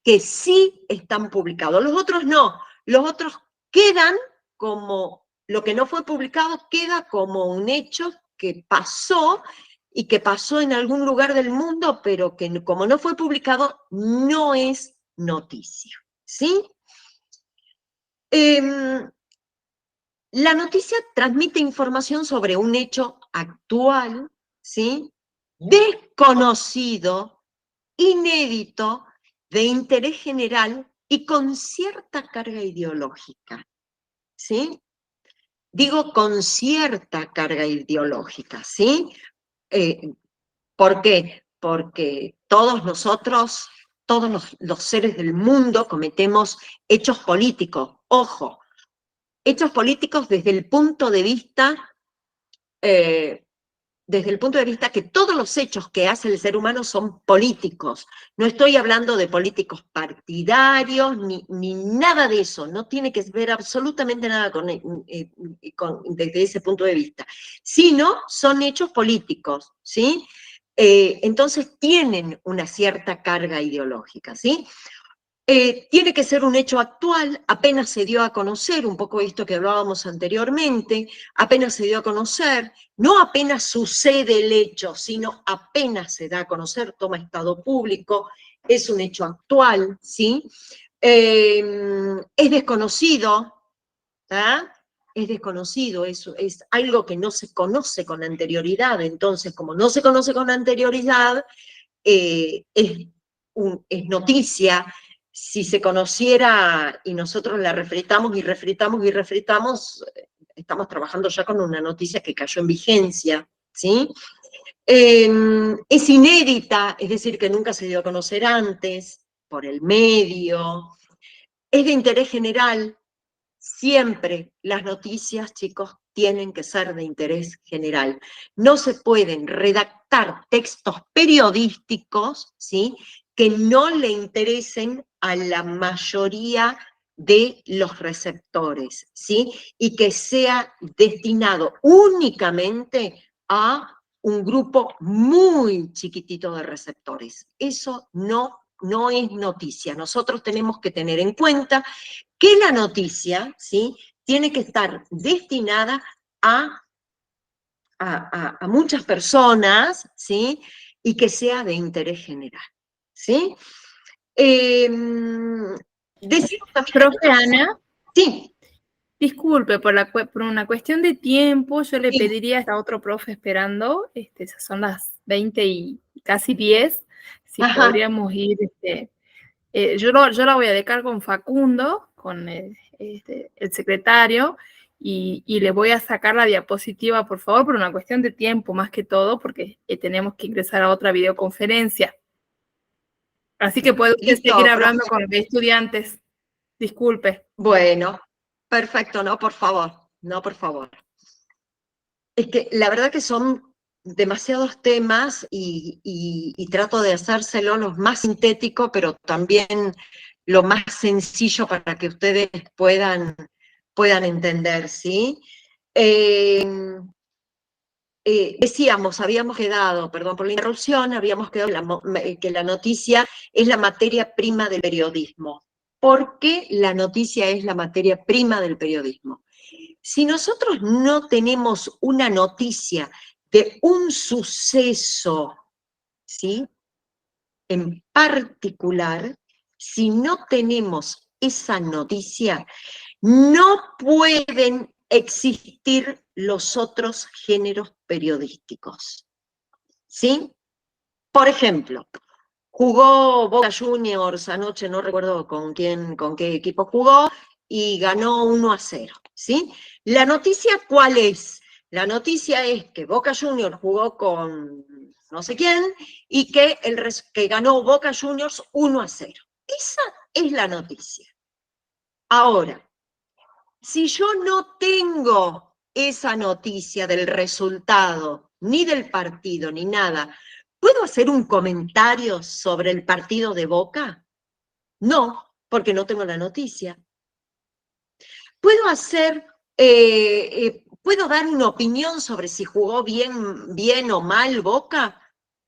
[SPEAKER 1] que sí están publicados. Los otros no, los otros quedan como, lo que no fue publicado queda como un hecho que pasó y que pasó en algún lugar del mundo, pero que como no fue publicado, no es noticia, ¿sí? La noticia transmite información sobre un hecho actual, ¿sí? Desconocido, inédito, de interés general y con cierta carga ideológica, ¿sí? Digo con cierta carga ideológica, ¿sí? ¿Por qué? Porque todos nosotros, todos los seres del mundo cometemos hechos políticos. Ojo, hechos políticos desde el punto de vista que todos los hechos que hace el ser humano son políticos. No estoy hablando de políticos partidarios, ni nada de eso. No tiene que ver absolutamente nada desde ese punto de vista. Sino son hechos políticos, ¿sí? Entonces tienen una cierta carga ideológica, ¿sí? Tiene que ser un hecho actual, apenas se dio a conocer, un poco esto que hablábamos anteriormente, apenas se dio a conocer, no apenas sucede el hecho, sino apenas se da a conocer, toma estado público, es un hecho actual, ¿sí? Es desconocido, ¿ah? Es desconocido, es algo que no se conoce con anterioridad, entonces como no se conoce con anterioridad, es noticia. Si se conociera y nosotros la refritamos y refritamos y refritamos, estamos trabajando ya con una noticia que cayó en vigencia, ¿sí? Es inédita, es decir, que nunca se dio a conocer antes, por el medio, es de interés general. Siempre las noticias, chicos, tienen que ser de interés general. No se pueden redactar textos periodísticos, ¿sí?, que no le interesen a la mayoría de los receptores, ¿sí?, y que sea destinado únicamente a un grupo muy chiquitito de receptores. Eso no es noticia. Nosotros tenemos que tener en cuenta que la noticia, ¿sí?, tiene que estar destinada a muchas personas, ¿sí?, y que sea de interés general, ¿sí? Decimos también...
[SPEAKER 4] Profe Ana,
[SPEAKER 1] Sí.
[SPEAKER 4] disculpe, por una cuestión de tiempo, yo le
[SPEAKER 1] Sí.
[SPEAKER 4] pediría a otro profe esperando, son las 20 y casi 10, si
[SPEAKER 1] Ajá.
[SPEAKER 4] podríamos ir, yo la voy a dejar con Facundo, con el secretario, y le voy a sacar la diapositiva, por favor, por una cuestión de tiempo más que todo, porque tenemos que ingresar a otra videoconferencia. Así que puede usted
[SPEAKER 1] Listo,
[SPEAKER 4] seguir hablando
[SPEAKER 1] profe.
[SPEAKER 4] con los estudiantes. Disculpe.
[SPEAKER 1] Bueno, perfecto, no, por favor, no, por favor. Es que la verdad que son demasiados temas y trato de hacérselo lo más sintético, pero también lo más sencillo para que ustedes puedan entender, ¿sí? Decíamos, habíamos quedado, perdón por la interrupción, habíamos quedado que la noticia es la materia prima del periodismo. ¿Por qué la noticia es la materia prima del periodismo? Si nosotros no tenemos una noticia de un suceso, ¿sí?, en particular, si no tenemos esa noticia, no pueden existir los otros géneros periodísticos, ¿sí? Por ejemplo, jugó Boca Juniors anoche, no recuerdo con qué equipo jugó, y ganó 1-0, ¿sí? La noticia, ¿cuál es? La noticia es que Boca Juniors jugó con no sé quién y que ganó Boca Juniors 1-0. Esa es la noticia. Ahora, si yo no tengo esa noticia del resultado, ni del partido, ni nada, ¿Puedo hacer un comentario sobre el partido de Boca? No, porque no tengo la noticia. ¿Puedo ¿puedo dar una opinión sobre si jugó bien o mal Boca?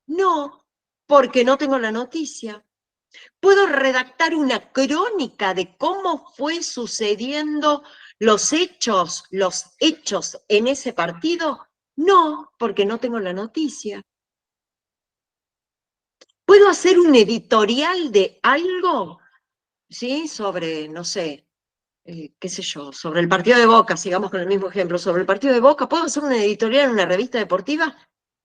[SPEAKER 1] No, porque no tengo la noticia. ¿Puedo redactar una crónica de cómo fue sucediendo los hechos en ese partido? No, porque no tengo la noticia. ¿Puedo hacer un editorial de algo? ¿Sí? Sobre, no sé, qué sé yo, sobre el partido de Boca, sigamos con el mismo ejemplo, sobre el partido de Boca, ¿puedo hacer una editorial en una revista deportiva?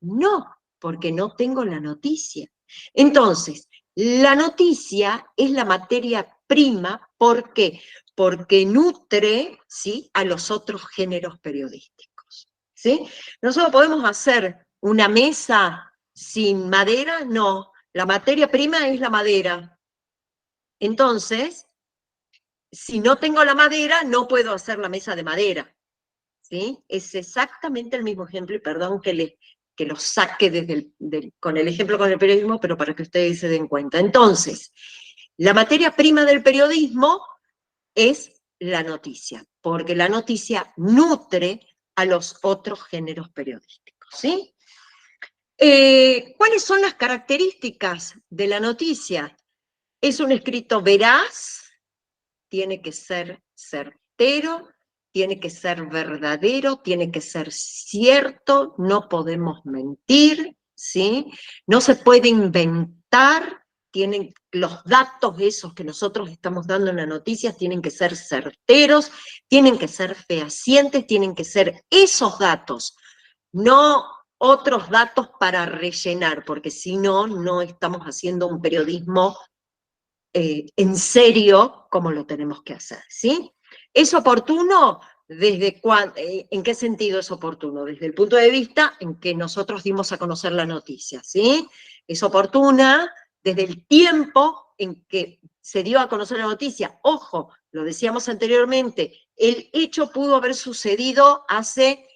[SPEAKER 1] No, porque no tengo la noticia. Entonces, la noticia es la materia prima, ¿por qué? Porque nutre, ¿sí?, a los otros géneros periodísticos, ¿sí? ¿Nosotros podemos hacer una mesa sin madera? No, la materia prima es la madera. Entonces, si no tengo la madera, no puedo hacer la mesa de madera, ¿sí? Es exactamente el mismo ejemplo, y perdón que lo saque con el ejemplo con el periodismo, pero para que ustedes se den cuenta. Entonces, la materia prima del periodismo es la noticia, porque la noticia nutre a los otros géneros periodísticos, ¿sí? ¿Cuáles son las características de la noticia? Es un escrito veraz, tiene que ser certero, tiene que ser verdadero, tiene que ser cierto, no podemos mentir, ¿sí? No se puede inventar, los datos esos que nosotros estamos dando en las noticias tienen que ser certeros, tienen que ser fehacientes, tienen que ser esos datos, no otros datos para rellenar, porque si no, no estamos haciendo un periodismo en serio como lo tenemos que hacer, ¿sí? ¿Es oportuno? ¿En qué sentido es oportuno? Desde el punto de vista en que nosotros dimos a conocer la noticia, ¿sí? Es oportuna desde el tiempo en que se dio a conocer la noticia. Ojo, lo decíamos anteriormente, el hecho pudo haber sucedido hace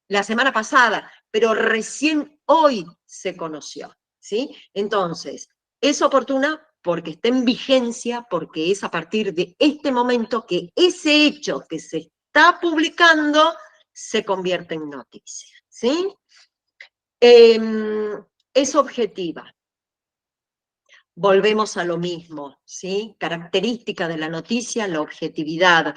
[SPEAKER 1] la semana pasada, pero recién hoy se conoció, ¿sí? Entonces, es oportuna porque está en vigencia, porque es a partir de este momento que ese hecho que se está publicando se convierte en noticia, ¿sí? Es objetiva. Volvemos a lo mismo, ¿sí? Característica de la noticia, la objetividad.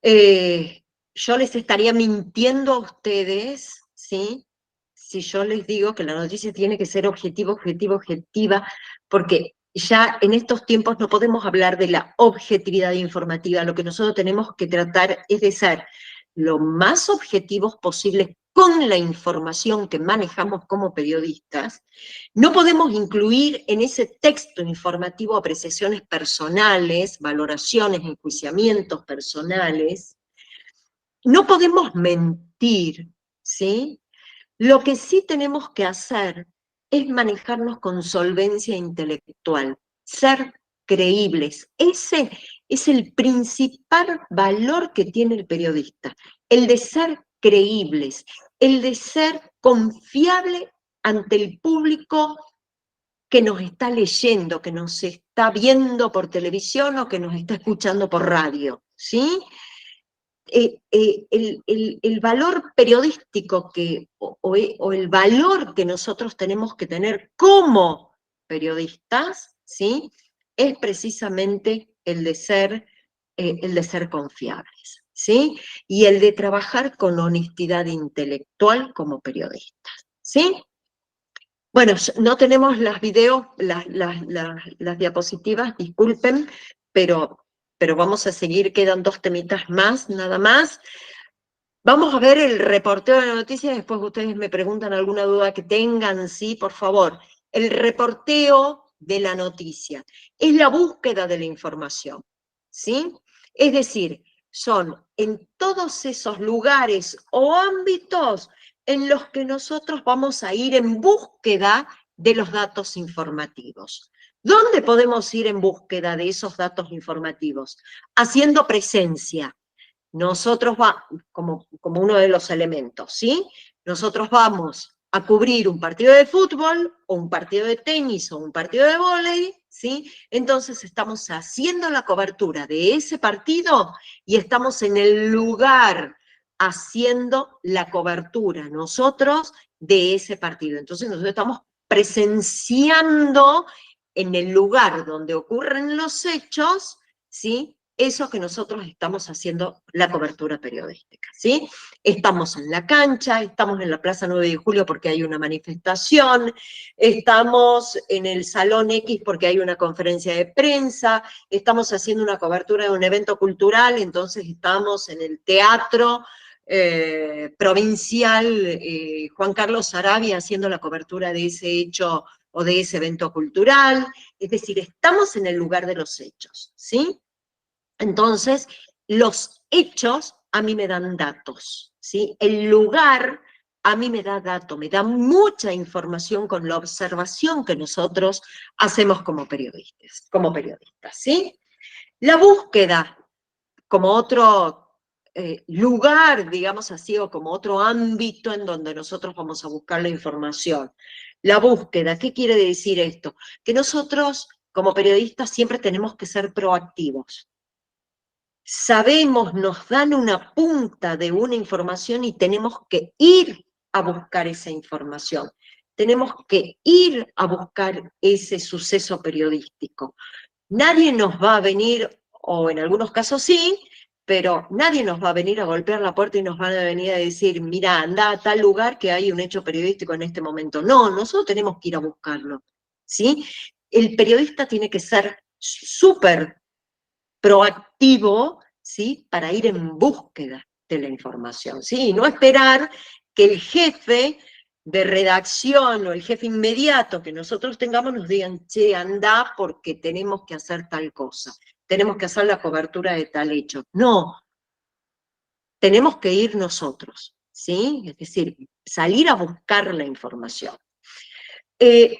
[SPEAKER 1] Yo les estaría mintiendo a ustedes, ¿sí?, si yo les digo que la noticia tiene que ser objetiva, porque ya en estos tiempos no podemos hablar de la objetividad informativa. Lo que nosotros tenemos que tratar es de ser lo más objetivos posibles con la información que manejamos como periodistas. No podemos incluir en ese texto informativo apreciaciones personales, valoraciones, enjuiciamientos personales. No podemos mentir, ¿sí? Lo que sí tenemos que hacer es manejarnos con solvencia intelectual, ser creíbles. Ese es el principal valor que tiene el periodista, el de ser creíbles, el de ser confiable ante el público que nos está leyendo, que nos está viendo por televisión o que nos está escuchando por radio, ¿sí? El valor periodístico o el valor que nosotros tenemos que tener como periodistas, ¿sí?, es precisamente el de ser confiables, ¿sí?, y el de trabajar con honestidad intelectual como periodistas, ¿sí? Bueno, no tenemos las videos, las diapositivas, disculpen, pero vamos a seguir, quedan 2 temitas más, nada más. Vamos a ver el reporteo de la noticia, después ustedes me preguntan alguna duda que tengan, sí, por favor. El reporteo de la noticia es la búsqueda de la información, ¿sí? Es decir, son en todos esos lugares o ámbitos en los que nosotros vamos a ir en búsqueda de los datos informativos. ¿Dónde podemos ir en búsqueda de esos datos informativos? Haciendo presencia. Nosotros como uno de los elementos, ¿sí? Nosotros vamos a cubrir un partido de fútbol, o un partido de tenis, o un partido de vóley, ¿sí? Entonces estamos haciendo la cobertura de ese partido y estamos en el lugar haciendo la cobertura nosotros de ese partido. Entonces nosotros estamos presenciando en el lugar donde ocurren los hechos, ¿sí? Eso que nosotros estamos haciendo la cobertura periodística, ¿sí? Estamos en la cancha, estamos en la Plaza 9 de Julio porque hay una manifestación, estamos en el Salón X porque hay una conferencia de prensa, estamos haciendo una cobertura de un evento cultural, entonces estamos en el Teatro Provincial Juan Carlos Sarabia haciendo la cobertura de ese hecho o de ese evento cultural, es decir, estamos en el lugar de los hechos, ¿sí? Entonces, los hechos a mí me dan datos, ¿sí? El lugar a mí me da datos, me da mucha información con la observación que nosotros hacemos como periodistas, ¿sí? La búsqueda, como otro lugar, digamos así, o como otro ámbito en donde nosotros vamos a buscar la información. La búsqueda, ¿qué quiere decir esto? Que nosotros, como periodistas, siempre tenemos que ser proactivos. Sabemos, nos dan una punta de una información y tenemos que ir a buscar esa información. Tenemos que ir a buscar ese suceso periodístico. Nadie nos va a venir, o en algunos casos sí, pero nadie nos va a venir a golpear la puerta y nos van a venir a decir, mira, anda a tal lugar que hay un hecho periodístico en este momento. No, nosotros tenemos que ir a buscarlo, ¿sí? El periodista tiene que ser súper proactivo, ¿sí? Para ir en búsqueda de la información, ¿sí? Y no esperar que el jefe de redacción o el jefe inmediato que nosotros tengamos nos digan, che, anda porque tenemos que hacer tal cosa, tenemos que hacer la cobertura de tal hecho. No, tenemos que ir nosotros, ¿sí? Es decir, salir a buscar la información.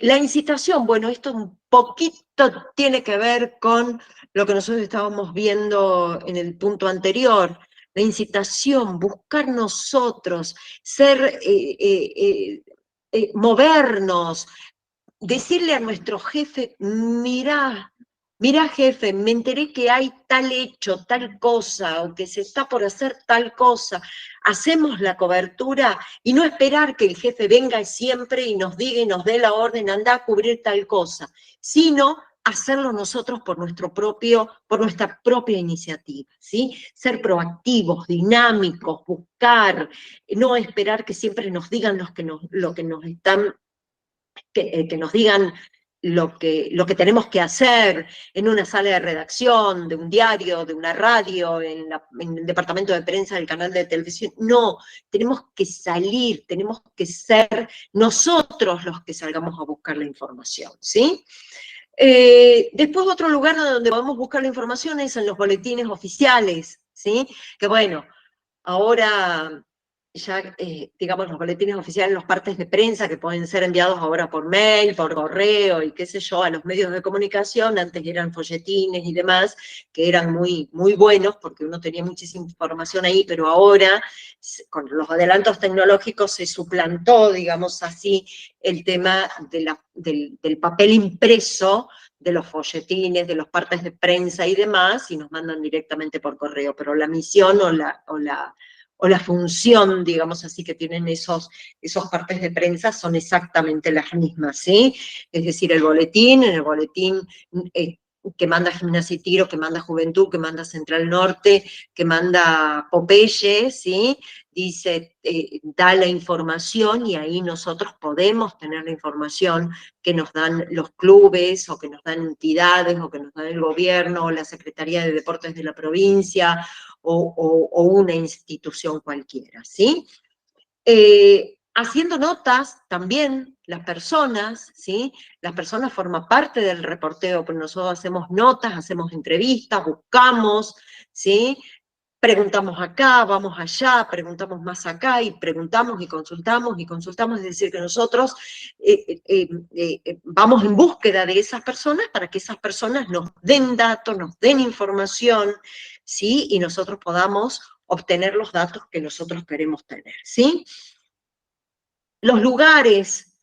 [SPEAKER 1] La incitación, bueno, esto un poquito tiene que ver con lo que nosotros estábamos viendo en el punto anterior. La incitación, buscar nosotros, ser, movernos, decirle a nuestro jefe, mirá jefe, me enteré que hay tal hecho, tal cosa, o que se está por hacer tal cosa, hacemos la cobertura y no esperar que el jefe venga siempre y nos diga y nos dé la orden, anda a cubrir tal cosa, sino hacerlo nosotros por nuestra propia iniciativa, ¿sí? Ser proactivos, dinámicos, buscar, no esperar que siempre nos digan lo que nos están que nos digan lo que tenemos que hacer en una sala de redacción, de un diario, de una radio, en el departamento de prensa del canal de televisión. No, tenemos que salir, tenemos que ser nosotros los que salgamos a buscar la información, ¿sí? Después otro lugar donde podemos buscar la información es en los boletines oficiales, ¿sí? Que bueno, ahora ya, digamos, los boletines oficiales, los partes de prensa que pueden ser enviados ahora por mail, por correo y qué sé yo, a los medios de comunicación, antes eran folletines y demás, que eran muy, muy buenos porque uno tenía muchísima información ahí, pero ahora, con los adelantos tecnológicos, se suplantó, digamos así, el tema del papel impreso, de los folletines, de los partes de prensa y demás, y nos mandan directamente por correo, pero la misión o la función, digamos así, que tienen esos partes de prensa son exactamente las mismas, ¿sí? Es decir, en el boletín que manda Gimnasia y Tiro, que manda Juventud, que manda Central Norte, que manda Popeye, ¿sí? Dice, da la información y ahí nosotros podemos tener la información que nos dan los clubes o que nos dan entidades o que nos dan el gobierno o la Secretaría de Deportes de la provincia o una institución cualquiera, ¿sí? Haciendo notas también las personas, ¿sí? Las personas forman parte del reporteo, pero nosotros hacemos notas, hacemos entrevistas, buscamos, ¿sí? Preguntamos acá, vamos allá, preguntamos más acá, y preguntamos y consultamos, es decir, que nosotros vamos en búsqueda de esas personas para que esas personas nos den datos, nos den información, ¿sí? Y nosotros podamos obtener los datos que nosotros queremos tener, ¿sí? Los lugares.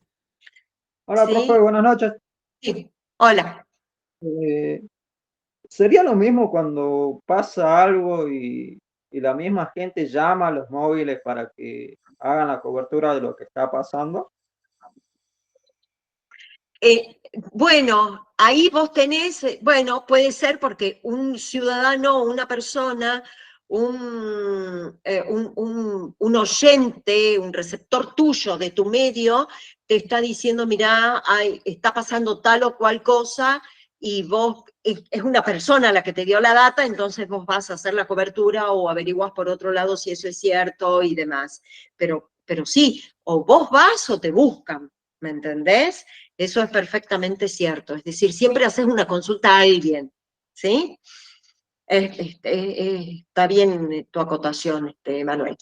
[SPEAKER 5] Hola,
[SPEAKER 1] ¿Sí?
[SPEAKER 5] profe, buenas noches.
[SPEAKER 1] Sí. Hola.
[SPEAKER 5] ¿Sería lo mismo cuando pasa algo y la misma gente llama a los móviles para que hagan la cobertura de lo que está pasando?
[SPEAKER 1] Bueno, ahí vos tenés, bueno, puede ser porque un ciudadano, una persona, un oyente, un receptor tuyo de tu medio, te está diciendo, mirá, está pasando tal o cual cosa, y vos, es una persona la que te dio la data, entonces vos vas a hacer la cobertura o averiguás por otro lado si eso es cierto y demás. Pero sí, o vos vas o te buscan, ¿me entendés? Eso es perfectamente cierto. Es decir, siempre haces una consulta a alguien, ¿sí? Está bien tu acotación, Manuel.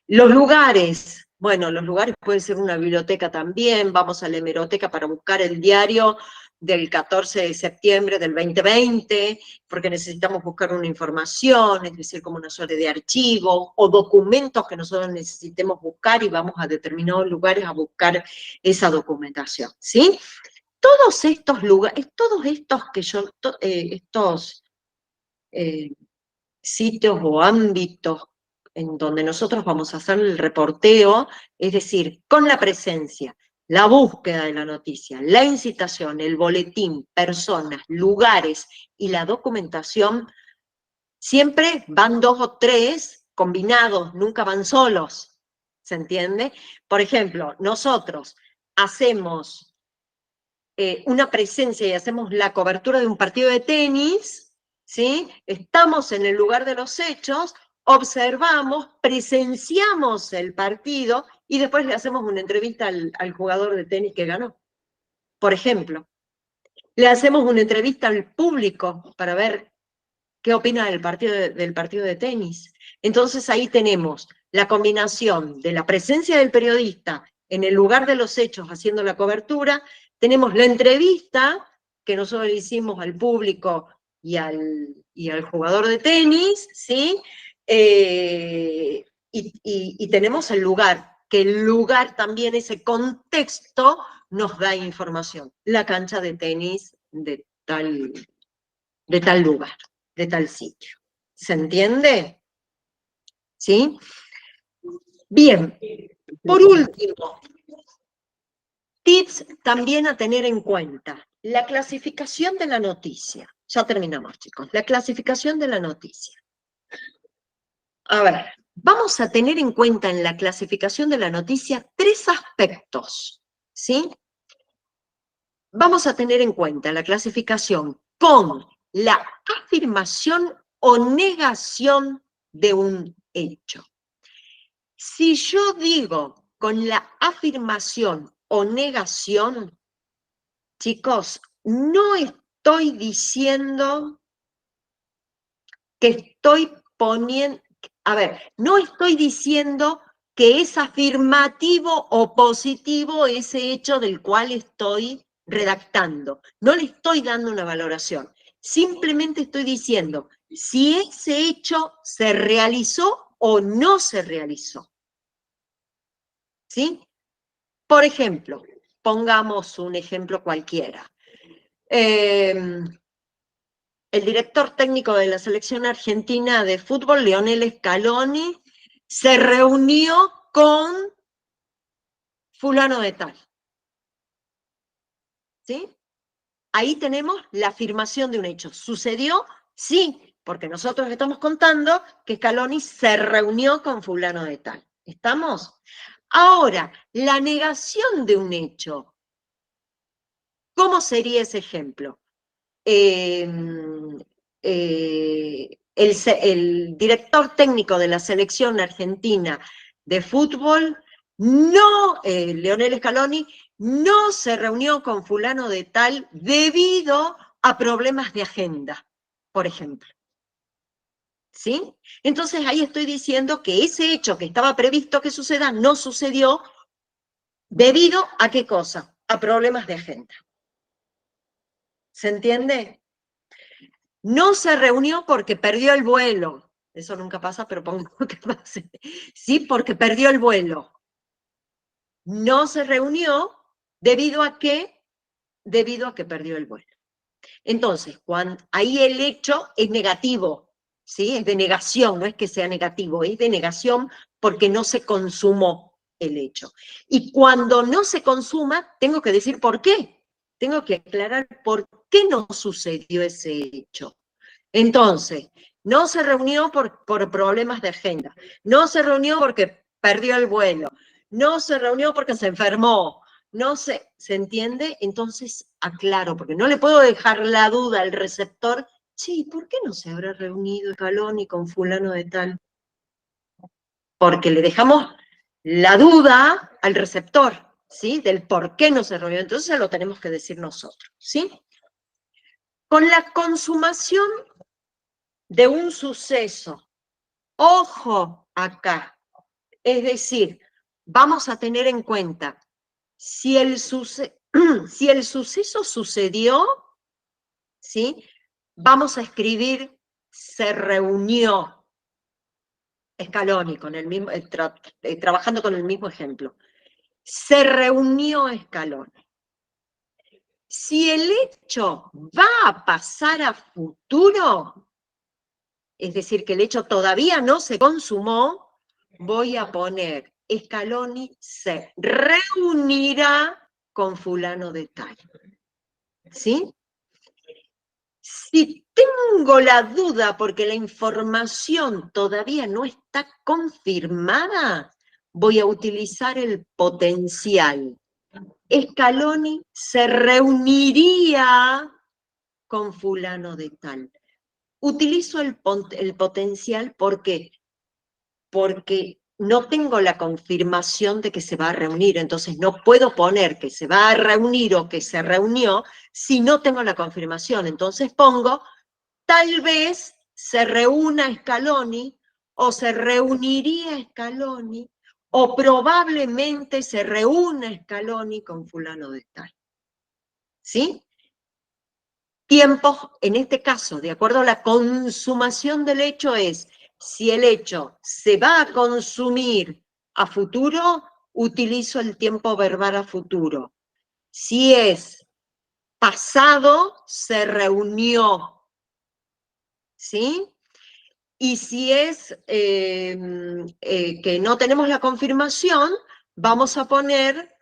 [SPEAKER 1] Los lugares, bueno, los lugares puede ser una biblioteca también. Vamos a la hemeroteca para buscar el diario del 14 de septiembre del 2020, porque necesitamos buscar una información, es decir, como una suerte de archivo o documentos que nosotros necesitemos buscar y vamos a determinados lugares a buscar esa documentación, ¿sí? Todos estos lugares, todos estos que yo, estos sitios o ámbitos en donde nosotros vamos a hacer el reporteo, es decir, con la presencia, la búsqueda de la noticia, la incitación, el boletín, personas, lugares y la documentación, siempre van 2 o 3 combinados, nunca van solos, ¿se entiende? Por ejemplo, nosotros hacemos una presencia y hacemos la cobertura de un partido de tenis, ¿sí? Estamos en el lugar de los hechos, observamos, presenciamos el partido y después le hacemos una entrevista al jugador de tenis que ganó. Por ejemplo, le hacemos una entrevista al público para ver qué opina del partido de tenis. Entonces ahí tenemos la combinación de la presencia del periodista en el lugar de los hechos haciendo la cobertura, tenemos la entrevista que nosotros le hicimos al público y al jugador de tenis, ¿sí? Y tenemos el lugar, que el lugar también, ese contexto, nos da información. La cancha de tenis de tal lugar, de tal sitio. ¿Se entiende? ¿Sí? Bien. Por último, tips también a tener en cuenta. La clasificación de la noticia. Ya terminamos, chicos. La clasificación de la noticia. A ver, vamos a tener en cuenta en la clasificación de la noticia 3 aspectos, ¿sí? Vamos a tener en cuenta la clasificación con la afirmación o negación de un hecho. Si yo digo con la afirmación o negación, chicos, no estoy diciendo que estoy poniendo, a ver, no estoy diciendo que es afirmativo o positivo ese hecho del cual estoy redactando. No le estoy dando una valoración. Simplemente estoy diciendo si ese hecho se realizó o no se realizó. ¿Sí? Por ejemplo, pongamos un ejemplo cualquiera. El director técnico de la selección argentina de fútbol, Lionel Scaloni, se reunió con fulano de tal. ¿Sí? Ahí tenemos la afirmación de un hecho. ¿Sucedió? Sí, porque nosotros estamos contando que Scaloni se reunió con fulano de tal. ¿Estamos? Ahora, la negación de un hecho. ¿Cómo sería ese ejemplo? El director técnico de la selección argentina de fútbol, Lionel Scaloni, no se reunió con fulano de tal debido a problemas de agenda, por ejemplo. ¿Sí? Entonces ahí estoy diciendo que ese hecho que estaba previsto que suceda no sucedió debido a ¿qué cosa? A problemas de agenda. ¿Se entiende? No se reunió porque perdió el vuelo. Eso nunca pasa, pero pongo que pase. Sí, porque perdió el vuelo. no se reunió debido a que perdió el vuelo. Entonces, ahí el hecho es negativo, ¿sí? Es de negación, no es que sea negativo, es de negación porque no se consumó el hecho. Y cuando no se consuma, tengo que decir por qué. Tengo que aclarar por qué no sucedió ese hecho. Entonces, no se reunió por problemas de agenda, no se reunió porque perdió el vuelo, no se reunió porque se enfermó, ¿se entiende? Entonces, aclaro, porque no le puedo dejar la duda al receptor, sí, ¿por qué no se habrá reunido Scaloni con fulano de tal? Porque le dejamos la duda al receptor, ¿sí? Del por qué no se reunió, entonces lo tenemos que decir nosotros, ¿sí? Con la consumación de un suceso, ojo acá, es decir, vamos a tener en cuenta, si el suceso sucedió, ¿sí? Vamos a escribir se reunió Scaloni, con el mismo, trabajando con el mismo ejemplo. Se reunió Scaloni. Si el hecho va a pasar a futuro, es decir, que el hecho todavía no se consumó, voy a poner Scaloni se reunirá con fulano de tal. ¿Sí? Si tengo la duda porque la información todavía no está confirmada, voy a utilizar el potencial. Scaloni se reuniría con fulano de tal. Utilizo el potencial porque no tengo la confirmación de que se va a reunir, entonces no puedo poner que se va a reunir o que se reunió si no tengo la confirmación. Entonces pongo, tal vez se reúna Scaloni o se reuniría Scaloni o probablemente se reúna Scaloni con fulano de tal. ¿Sí? Tiempos, en este caso, de acuerdo a la consumación del hecho es, si el hecho se va a consumir a futuro, utilizo el tiempo verbal a futuro. Si es pasado, se reunió. ¿Sí? Y si es que no tenemos la confirmación, vamos a poner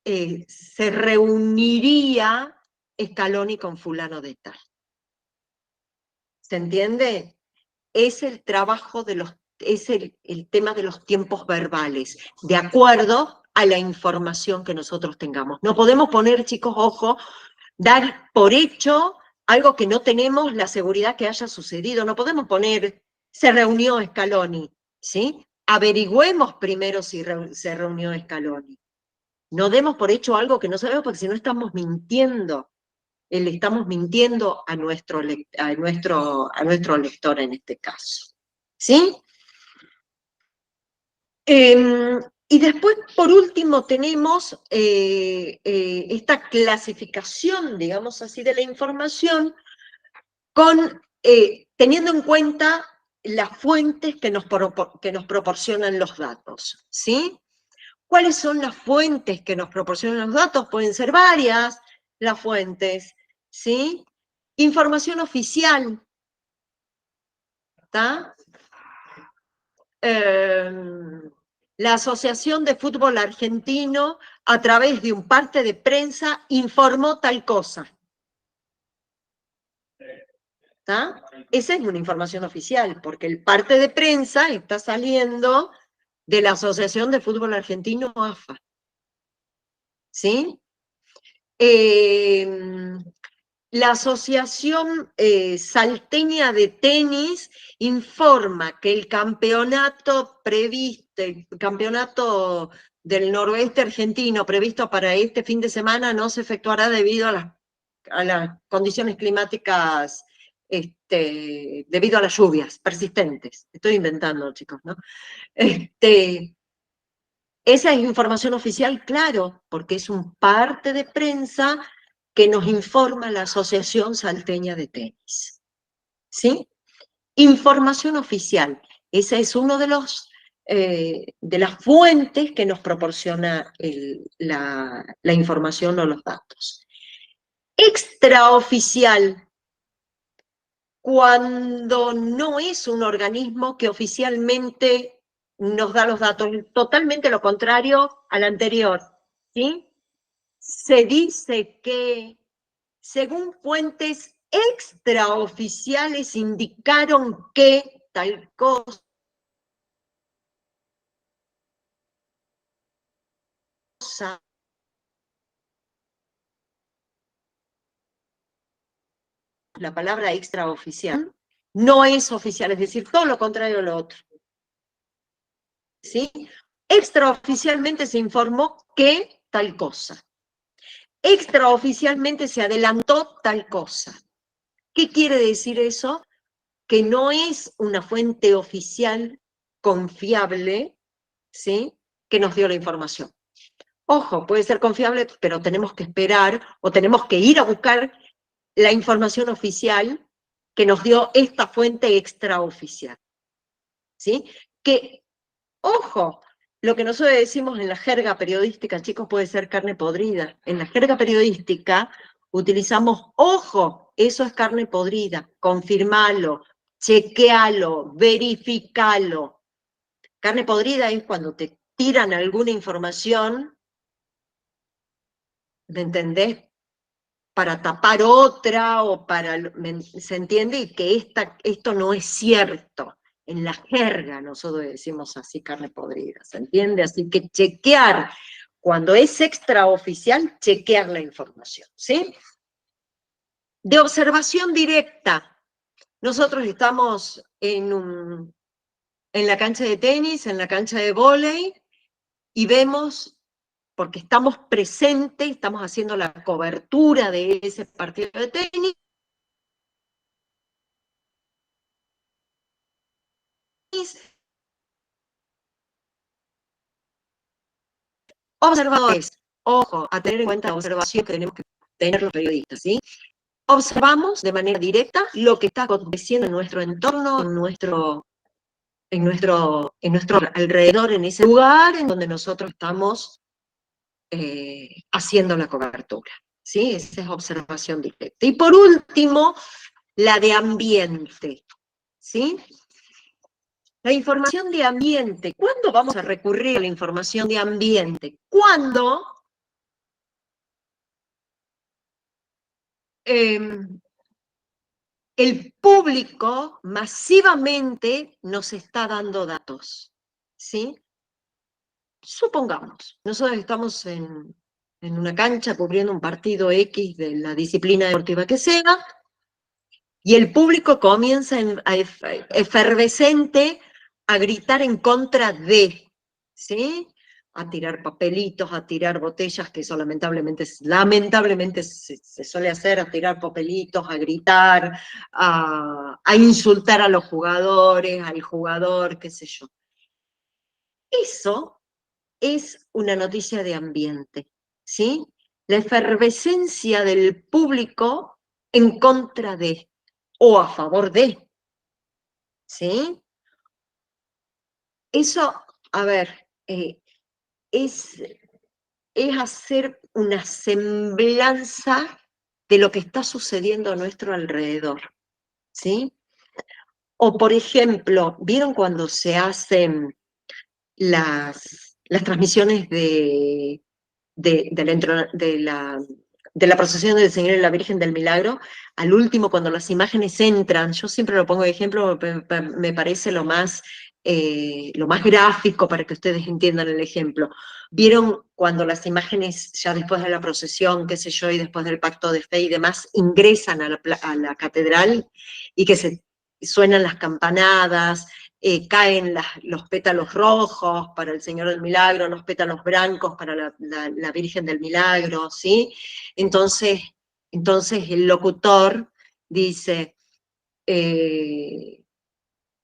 [SPEAKER 1] se reuniría Scaloni con fulano de tal. ¿Se entiende? Es el trabajo es el tema de los tiempos verbales, de acuerdo a la información que nosotros tengamos. No podemos poner, chicos, ojo, dar por hecho algo que no tenemos la seguridad que haya sucedido. No podemos poner, se reunió Scaloni, ¿sí? Averigüemos primero si se reunió Scaloni. No demos por hecho algo que no sabemos, porque si no estamos mintiendo. Le estamos mintiendo a nuestro lector en este caso. ¿Sí? Y después, por último, tenemos esta clasificación, digamos así, de la información, teniendo en cuenta las fuentes que nos proporcionan los datos. ¿Sí? ¿Cuáles son las fuentes que nos proporcionan los datos? Pueden ser varias las fuentes. ¿Sí? Información oficial. ¿Está? La Asociación de Fútbol Argentino, a través de un parte de prensa, informó tal cosa. ¿Está? Esa es una información oficial, porque el parte de prensa está saliendo de la Asociación de Fútbol Argentino, AFA. ¿Sí? La Asociación Salteña de Tenis informa que el campeonato del noroeste argentino previsto para este fin de semana no se efectuará debido a las condiciones climáticas, debido a las lluvias persistentes. Estoy inventando, chicos, ¿no? Esa es información oficial, claro, porque es un parte de prensa que nos informa la Asociación Salteña de Tenis. ¿Sí? Información oficial. Ese es uno de los de las fuentes que nos proporciona la información o los datos. Extraoficial, cuando no es un organismo que oficialmente nos da los datos, totalmente lo contrario al anterior, ¿sí? Se dice que, según fuentes extraoficiales, indicaron que tal cosa la palabra extraoficial no es oficial, es decir, todo lo contrario a lo otro. ¿Sí? Extraoficialmente se informó que tal cosa. Extraoficialmente se adelantó tal cosa. ¿Qué quiere decir eso? Que no es una fuente oficial confiable, ¿sí?, que nos dio la información. Ojo, puede ser confiable, pero tenemos que esperar o tenemos que ir a buscar la información oficial que nos dio esta fuente extraoficial. ¿Sí? Que, ojo, lo que nosotros decimos en la jerga periodística, chicos, puede ser carne podrida. En la jerga periodística utilizamos, ojo, eso es carne podrida, confirmalo, chequealo, verificalo. Carne podrida es cuando te tiran alguna información, ¿me entendés?, para tapar otra o para, ¿se entiende? Y que esto no es cierto. En la jerga nosotros decimos así, carne podrida, ¿se entiende? Así que chequear, cuando es extraoficial, chequear la información, ¿sí? De observación directa, nosotros estamos en la cancha de tenis, en la cancha de vóley, y vemos, porque estamos presentes, estamos haciendo la cobertura de ese partido de tenis, observadores, ojo, a tener en cuenta la observación que tenemos que tener los periodistas, ¿sí? Observamos de manera directa lo que está aconteciendo en nuestro entorno, en nuestro alrededor, en ese lugar en donde nosotros estamos haciendo la cobertura, ¿sí? Esa es observación directa. Y por último, la de ambiente, ¿sí? La información de ambiente. ¿Cuándo vamos a recurrir a la información de ambiente? Cuando el público masivamente nos está dando datos, ¿sí? Supongamos, nosotros estamos en una cancha cubriendo un partido X de la disciplina deportiva que sea, y el público comienza efervescente a gritar en contra de, ¿sí? A tirar papelitos, a tirar botellas, que eso lamentablemente se suele hacer, a tirar papelitos, a gritar, a insultar a los jugadores, al jugador, qué sé yo. Eso es una noticia de ambiente, ¿sí? La efervescencia del público en contra de, o a favor de, ¿sí? Eso, a ver, es hacer una semblanza de lo que está sucediendo a nuestro alrededor, ¿sí? O, por ejemplo, ¿vieron cuando se hacen las transmisiones de la procesión del Señor y la Virgen del Milagro? Al último, cuando las imágenes entran, yo siempre lo pongo de ejemplo, me parece lo más gráfico para que ustedes entiendan el ejemplo. ¿Vieron cuando las imágenes, ya después de la procesión, qué sé yo, y después del pacto de fe y demás, ingresan a la catedral y que se suenan las campanadas, caen los pétalos rojos para el Señor del Milagro, los pétalos blancos para la Virgen del Milagro, ¿sí? Entonces el locutor dice,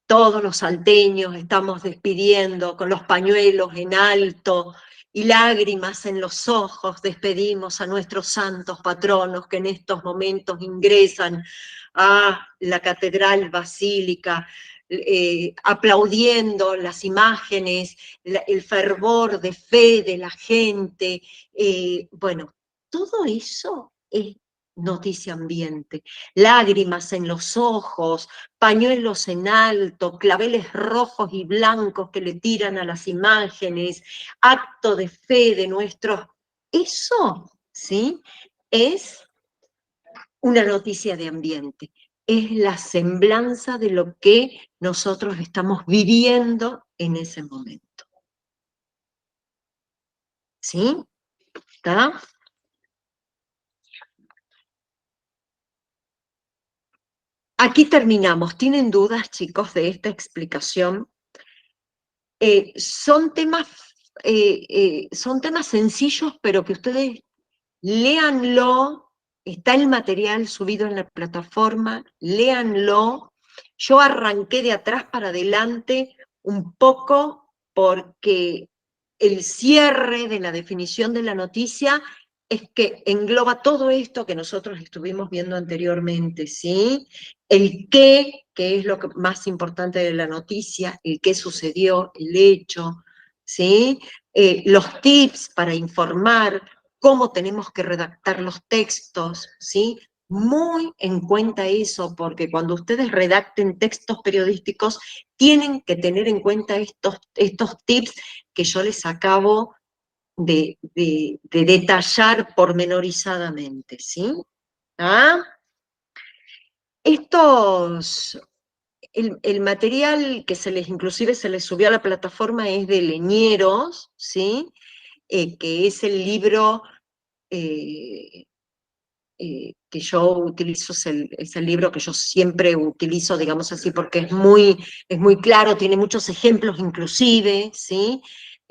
[SPEAKER 1] todos los salteños estamos despidiendo con los pañuelos en alto y lágrimas en los ojos, despedimos a nuestros santos patronos que en estos momentos ingresan a la catedral basílica aplaudiendo las imágenes, el fervor de fe de la gente. Bueno, todo eso es noticia ambiente. Lágrimas en los ojos, pañuelos en alto, claveles rojos y blancos que le tiran a las imágenes, acto de fe de nuestros... Eso, ¿sí? Es una noticia de ambiente. Es la semblanza de lo que nosotros estamos viviendo en ese momento. ¿Sí? ¿Está? Aquí terminamos. ¿Tienen dudas, chicos, de esta explicación? Son temas sencillos, pero que ustedes léanlo. Está el material subido en la plataforma, léanlo. Yo arranqué de atrás para adelante un poco porque el cierre de la definición de la noticia es que engloba todo esto que nosotros estuvimos viendo anteriormente, ¿sí? El qué, que es lo más importante de la noticia, el qué sucedió, el hecho, ¿sí? Los tips para informar, cómo tenemos que redactar los textos, ¿sí? Muy en cuenta eso, porque cuando ustedes redacten textos periodísticos, tienen que tener en cuenta estos tips que yo les acabo de detallar pormenorizadamente, ¿sí? ¿Ah? El material que inclusive se les subió a la plataforma es de Leñeros, ¿sí? Que es el libro que yo utilizo, es el libro que yo siempre utilizo, digamos así, porque es muy claro, tiene muchos ejemplos inclusive, ¿sí?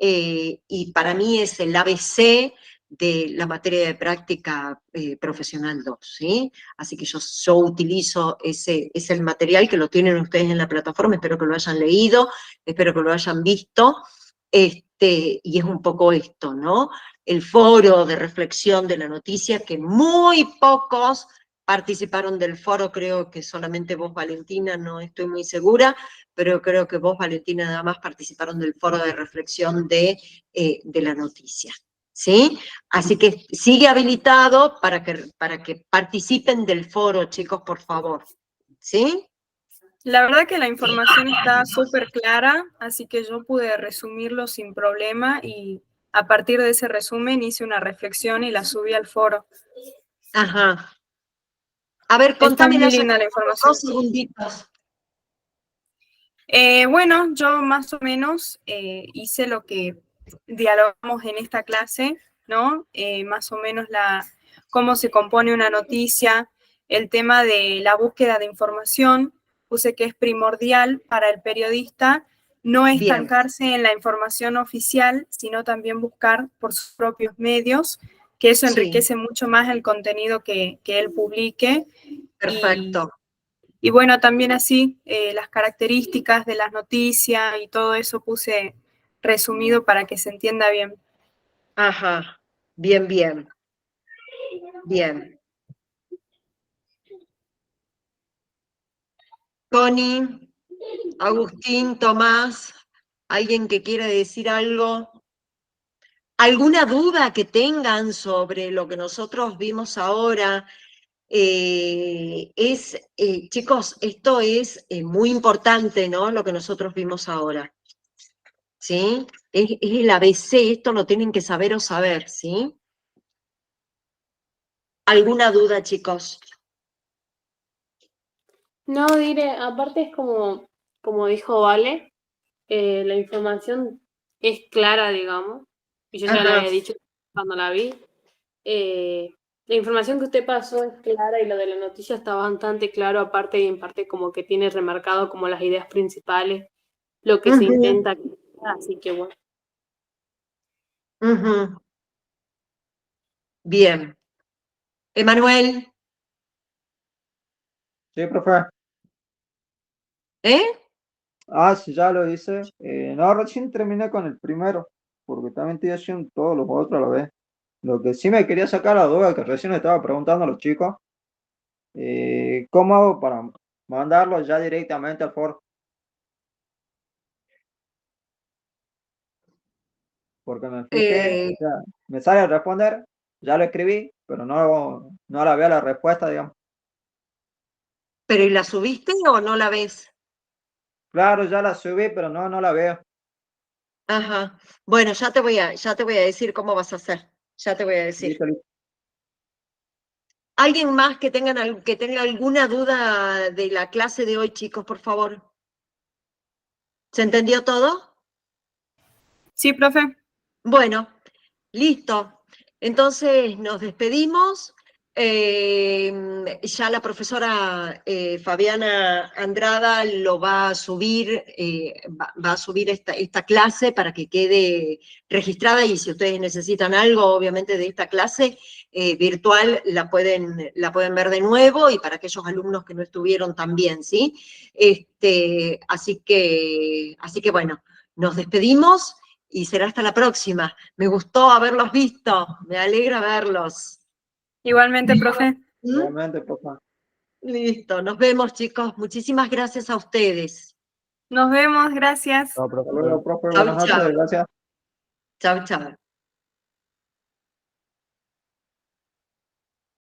[SPEAKER 1] Y para mí es el ABC de la materia de práctica profesional 2, ¿sí? Así que yo utilizo es el material que lo tienen ustedes en la plataforma, espero que lo hayan leído, espero que lo hayan visto, y es un poco esto, ¿no? El foro de reflexión de la noticia, que muy pocos participaron del foro, creo que solamente vos, Valentina, no estoy muy segura, pero creo que vos, Valentina, nada más participaron del foro de reflexión de la noticia, ¿sí? Así que sigue habilitado para que participen del foro, chicos, por favor, ¿sí?
[SPEAKER 4] La verdad que la información está súper clara, así que yo pude resumirlo sin problema y a partir de ese resumen hice una reflexión y la subí al foro.
[SPEAKER 1] Ajá. A ver,
[SPEAKER 4] Está
[SPEAKER 1] contame
[SPEAKER 4] muy linda la información.
[SPEAKER 1] 2 segunditos.
[SPEAKER 4] Bueno, yo más o menos hice lo que dialogamos en esta clase, ¿no? Más o menos cómo se compone una noticia, el tema de la búsqueda de información, puse que es primordial para el periodista no estancarse en la información oficial, sino también buscar por sus propios medios, que eso enriquece mucho más el contenido que él publique.
[SPEAKER 1] Perfecto.
[SPEAKER 4] Y bueno, también así las características de las noticias y todo eso puse resumido para que se entienda bien.
[SPEAKER 1] Ajá, bien, bien. Bien. Connie, Agustín, Tomás, ¿alguien que quiera decir algo? ¿Alguna duda que tengan sobre lo que nosotros vimos ahora? Chicos, esto es muy importante, ¿no? Lo que nosotros vimos ahora. ¿Sí? Es el ABC, esto lo tienen que saber o saber, ¿sí? ¿Alguna duda, chicos?
[SPEAKER 6] No, Dire, aparte es como dijo Vale, la información es clara, digamos, y yo ya la había dicho cuando la vi. La información que usted pasó es clara y lo de la noticia está bastante claro, aparte y en parte como que tiene remarcado como las ideas principales, lo que se intenta, así que bueno.
[SPEAKER 1] Bien. Emanuel.
[SPEAKER 5] Sí, profe. Sí, ya lo hice. No, recién terminé con el primero, porque también estoy haciendo todos los otros a la vez. Lo que sí me quería sacar la duda, que recién estaba preguntando a los chicos, ¿cómo hago para mandarlo ya directamente al foro? porque me fijé,
[SPEAKER 1] Eh,
[SPEAKER 5] o sea, me sale responder, ya lo escribí, pero no la veo la respuesta, digamos.
[SPEAKER 1] ¿Pero y la subiste o no la ves?
[SPEAKER 5] Claro, ya la subí, pero no la veo.
[SPEAKER 1] Ajá. Bueno, ya te voy a decir cómo vas a hacer. Ya te voy a decir.
[SPEAKER 5] Listo, listo.
[SPEAKER 1] ¿Alguien más que tenga alguna duda de la clase de hoy, chicos, por favor? ¿Se entendió todo?
[SPEAKER 4] Sí, profe.
[SPEAKER 1] Bueno, listo. Entonces nos despedimos. Ya la profesora Fabiana Andrada lo va a subir, va a subir esta clase para que quede registrada y si ustedes necesitan algo, obviamente, de esta clase virtual, la pueden ver de nuevo y para aquellos alumnos que no estuvieron también, ¿sí? Así que bueno, nos despedimos. Y será hasta la próxima. Me gustó haberlos visto, me alegra verlos.
[SPEAKER 4] Igualmente, profe.
[SPEAKER 1] ¿Mm?
[SPEAKER 5] Realmente, por favor.
[SPEAKER 1] Listo, nos vemos chicos. Muchísimas gracias a ustedes.
[SPEAKER 4] Nos vemos, gracias.
[SPEAKER 3] Chao,
[SPEAKER 5] Hasta
[SPEAKER 3] profe.
[SPEAKER 5] luego, profe,
[SPEAKER 1] Chau,
[SPEAKER 5] buenas
[SPEAKER 1] chau.
[SPEAKER 5] noches, gracias.
[SPEAKER 1] Chau, chau.